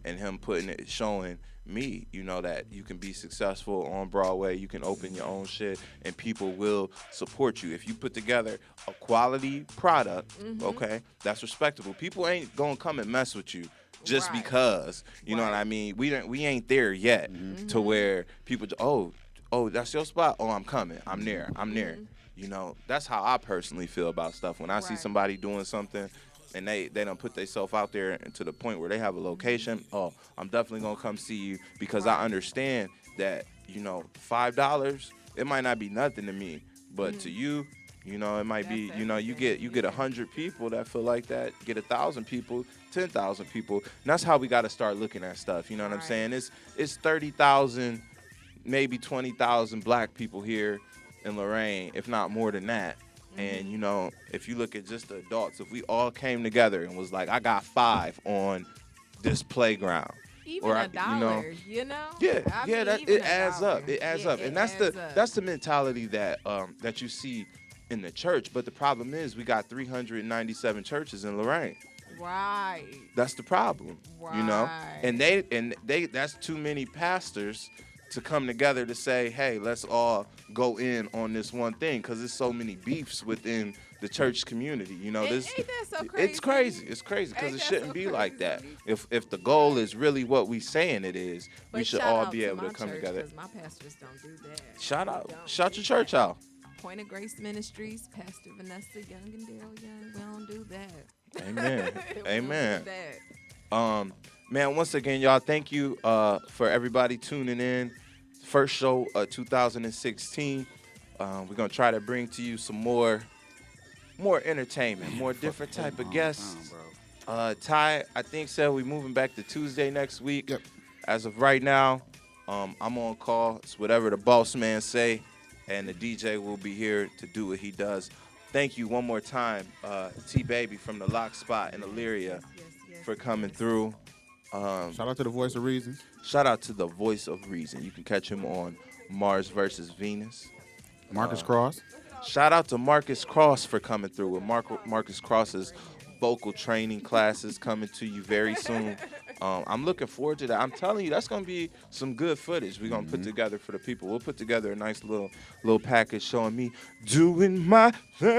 and him showing me, that you can be successful on Broadway. You can open your own shit, and people will support you if you put together a quality product. Okay, that's respectable. People ain't gonna come and mess with you just because. You know what I mean? We ain't there yet to where people. Oh, that's your spot. Oh, I'm coming. I'm near. That's how I personally feel about stuff. When I see somebody doing something, and they done put themselves out there and to the point where they have a location, I'm definitely going to come see you because I understand that, $5, it might not be nothing to me, but to you, it might be, you get 100 people that feel like that, get 1,000 people, 10,000 people, and that's how we got to start looking at stuff, you know what I'm saying? It's 30,000, maybe 20,000 black people here in Lorraine, if not more than that. And, if you look at just the adults, if we all came together and was like, I got 5 on this playground. Even a dollar, Yeah, it adds up. It adds up. And that's the mentality that you see in the church. But the problem is we got 397 churches in Lorraine. Right. That's the problem. Right. And they that's too many pastors to come together to say, hey, let's all go in on this one thing, because there's so many beefs within the church community. Ain't that so crazy? It's crazy because it shouldn't be like that. If the goal is really what we saying it is, we should all be able to come together. Because my pastors don't do that. Shout your church out. Point of Grace Ministries, Pastor Vanessa Young and Daryl Young. We don't do that. Amen. Amen. We don't do that. Man, once again, y'all, thank you for everybody tuning in. First show 2016. We're gonna try to bring to you some more entertainment, more different type of guests. Ty, I think said we moving back to Tuesday next week. Yep. As of right now, I'm on call. It's whatever the boss man say, and the DJ will be here to do what he does. Thank you one more time, T-Baby from the Lock Spot in Elyria, for coming through. Shout out to the Voice of Reason. Shout out to the Voice of Reason. You can catch him on Mars vs. Venus. Marcus Cross. Shout out to Marcus Cross for coming through with Marcus Cross's vocal training classes coming to you very soon. I'm looking forward to that. I'm telling you, that's going to be some good footage we're going to put together for the people. We'll put together a nice little package showing me doing my thing.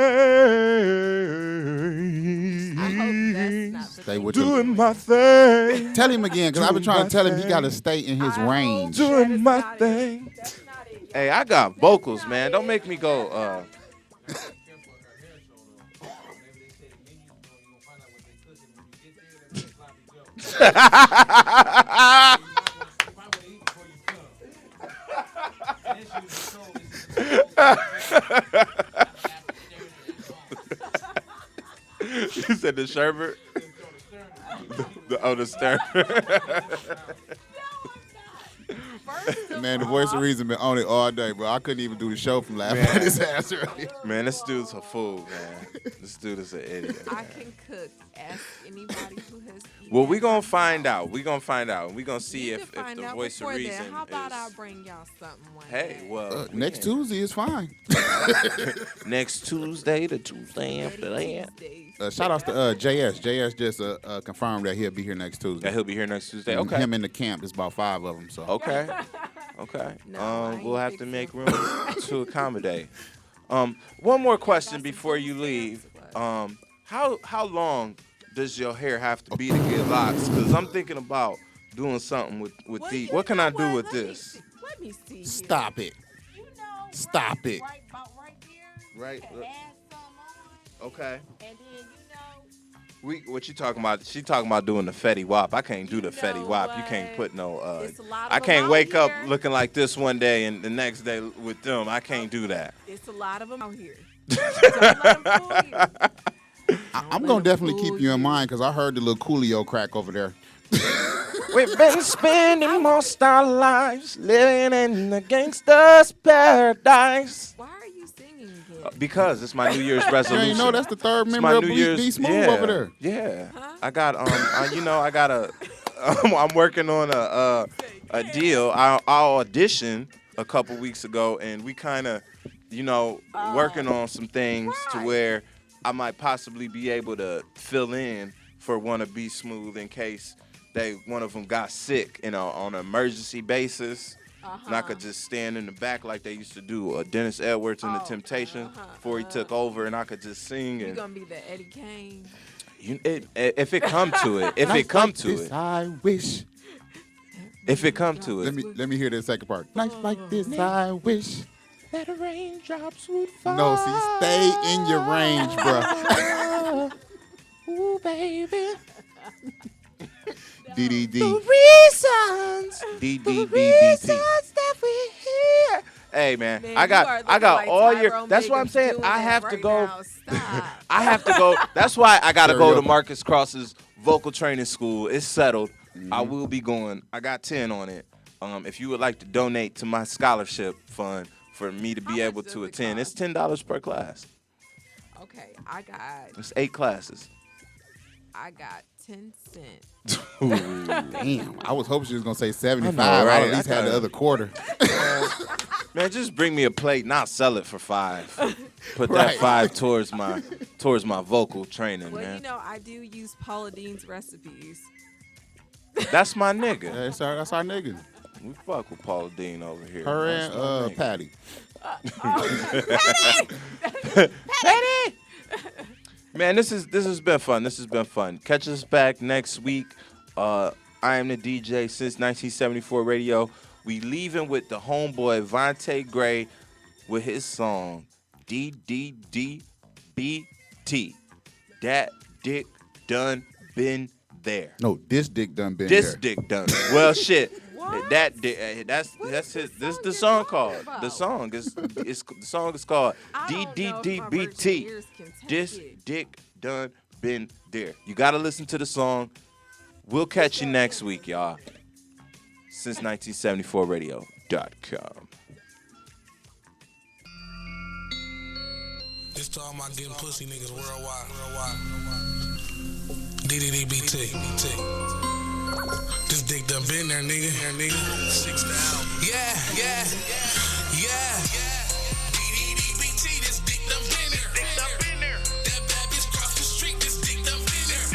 I hope that's not Stay with doing my thing. Tell him again, because I've been trying to tell him he got to stay in his range. Doing my thing. That's not it, Hey, I got vocals, man. Don't make me go. You said the sherbet? The stern. Man, the voice of reason been on it all day, bro. I couldn't even do the show from laughing at his ass earlier. Man, this dude's a fool, man. This dude is an idiot. I can cook. Ask anybody who has eaten. Well, we gonna find out. We gonna find out. We gonna see You if can find the out voice of before reason then. How about is. I bring y'all something one Hey, day? well, Next Tuesday is fine. Next Tuesday, the Tuesday after that. Shout outs to JS. JS just confirmed that he'll be here next Tuesday. That he'll be here next Tuesday. And Okay. Him in the camp. There's about 5 of them. So. Okay. Okay. We'll have to make room to accommodate. One more question before you leave. How long does your hair have to be to get locks? Because I'm thinking about doing something with these. What can I do with this? Let me see. Stop it. Stop it. Right. Okay. What you talking about? She talking about doing the Fetty Wap. I can't do the Fetty Wap. You can't put no. I can't wake up looking like this one day and the next day with them. I can't do that. It's a lot of them out here. Don't let them fool you. I'm gonna definitely keep you in mind because I heard the little Coolio crack over there. We've been spending most our lives living in the gangster's paradise. Why are you singing again? Because it's my New Year's resolution. You know that's the third It's member my of New Be Year's. Smooth Yeah, over there. yeah. I got I got a. I'm working on a deal. I auditioned a couple weeks ago, and we kind of, working on some things to where I might possibly be able to fill in for one of Be Smooth in case one of them got sick, on an emergency basis. And I could just stand in the back like they used to do Dennis Edwards in The Temptations before he took over, and I could just sing. You're And going to be the Eddie Kane. if it come to it, if it come to it, I wish. if it come to it. Let me hear the second part. Nights like this, I wish. That raindrops would fall. No, see, stay in your range, bro. Ooh, baby. DDD. Reasons. DDDDT. that we're here. Hey man, Man, I got like all your. Tyrone That's what I'm Biggums saying. doing I it have to right go. now. Stop. I have to go. That's why I gotta go to Karaoke. Marcus Cross's vocal training school. It's settled. I will be going. I got 10 on it. If you would like to donate to my scholarship fund for me to be able to attend, it's $10 per class. Okay, It's 8 classes. I got 10 cents. Damn, I was hoping she was gonna say 75. I know, right? I at least had the other quarter. Man, just bring me a plate and I'll sell it for $5. Put Right. that 5 towards my vocal training, Well, man. I do use Paula Dean's recipes. That's my nigga. Yeah, that's our nigga. We fuck with Paula Dean over here. Her That's my and nigga. Patty. Patty! Man, this has been fun. This has been fun. Catch us back next week. I am the DJ since 1974 radio. We leaving with the homeboy Vontae Gray with his song DDDBT. That dick done been there. No, this dick done been This there. dick done. Well, shit. That dick. That's his. This is the song called. The song is called DDDBT. This dick done been there. You gotta listen to the song. We'll catch you next week, y'all. Since 1974radio.com. This to all my getting pussy niggas worldwide. DDDBT. This dick done been there, nigga. 6 down. Yeah. DDDBT, this dick done been there. That bad bitch cross the street, this dick done been there.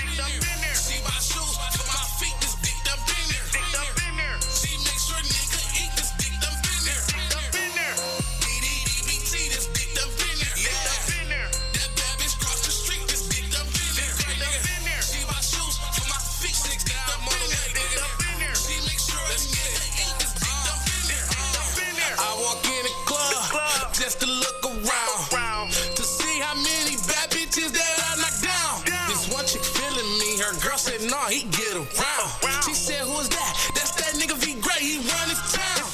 See my shoes for my feet, this dick done been there. See make sure nigga eat, this dick done been there. DDDBT, this dick done been there. That bad bitch cross the street, this dick done been there. See my shoes for my feet, 6 down on the way. See make sure this nigga eat, this dick done been there. I walk in the he get around. She said, who is that? That's that nigga V Gray, he run his town.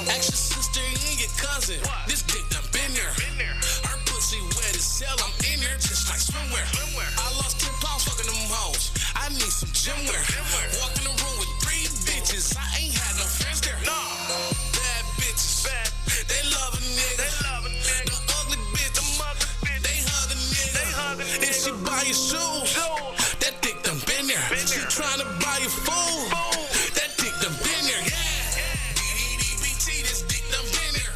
Ask your sister and your cousin, this dick done been there. Her pussy wet as hell, I'm in there just like swimwear. I lost 10 pounds fucking them hoes, I need some gym wear. Walk in the room with 3 bitches, I ain't had no friends there. Bad bitches, they love a nigga. The ugly bitch, they hug a nigga. If she buy your shoes, that dick done been there. She tryna buy your food, that dick done been there. DDBT, this dick done been there.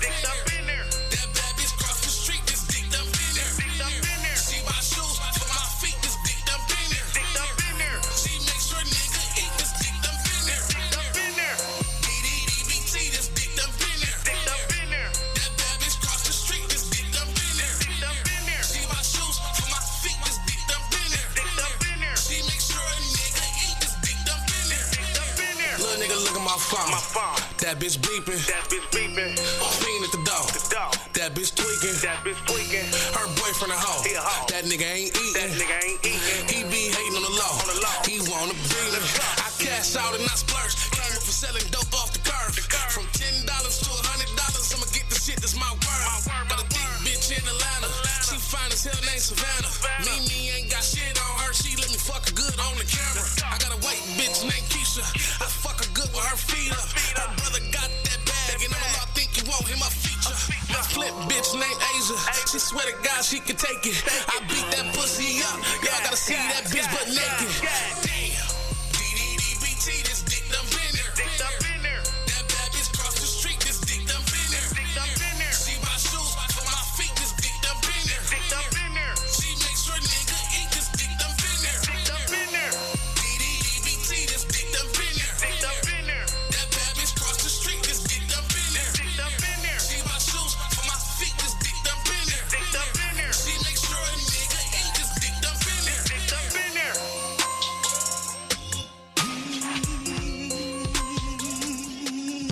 That bad bitch cross the street, this dick done been there. She buy shoes for my feet, this dick done been there. She make sure nigga eat, this dick done been there. DDBT, this dick done been there. That bad bitch cross the street, this dick done been there. She buy shoes for my feet, this dick done been there. She make sure a nigga eat, this dick done been there. Little nigga look at my phone. That bitch beeping. Fiend at the door. That bitch tweaking. Her boyfriend a hoe. That nigga ain't eating. He be hating on the low. He wanna beat me. I cash out and I splurge. Came up for selling dope off the curve. From $10 to $100, I'ma get the shit that's my word. Got a thick bitch in Atlanta. She fine as hell, named Savannah. Me ain't got shit on her. She let me fuck her good on the camera. I got a white bitch named Keisha. I fuck her good with her feet up. Her brother got that bag, and I'm all think you want him a feature. My flip bitch named Asia. She swear to God she can take it. I beat that pussy up. Y'all gotta see that bitch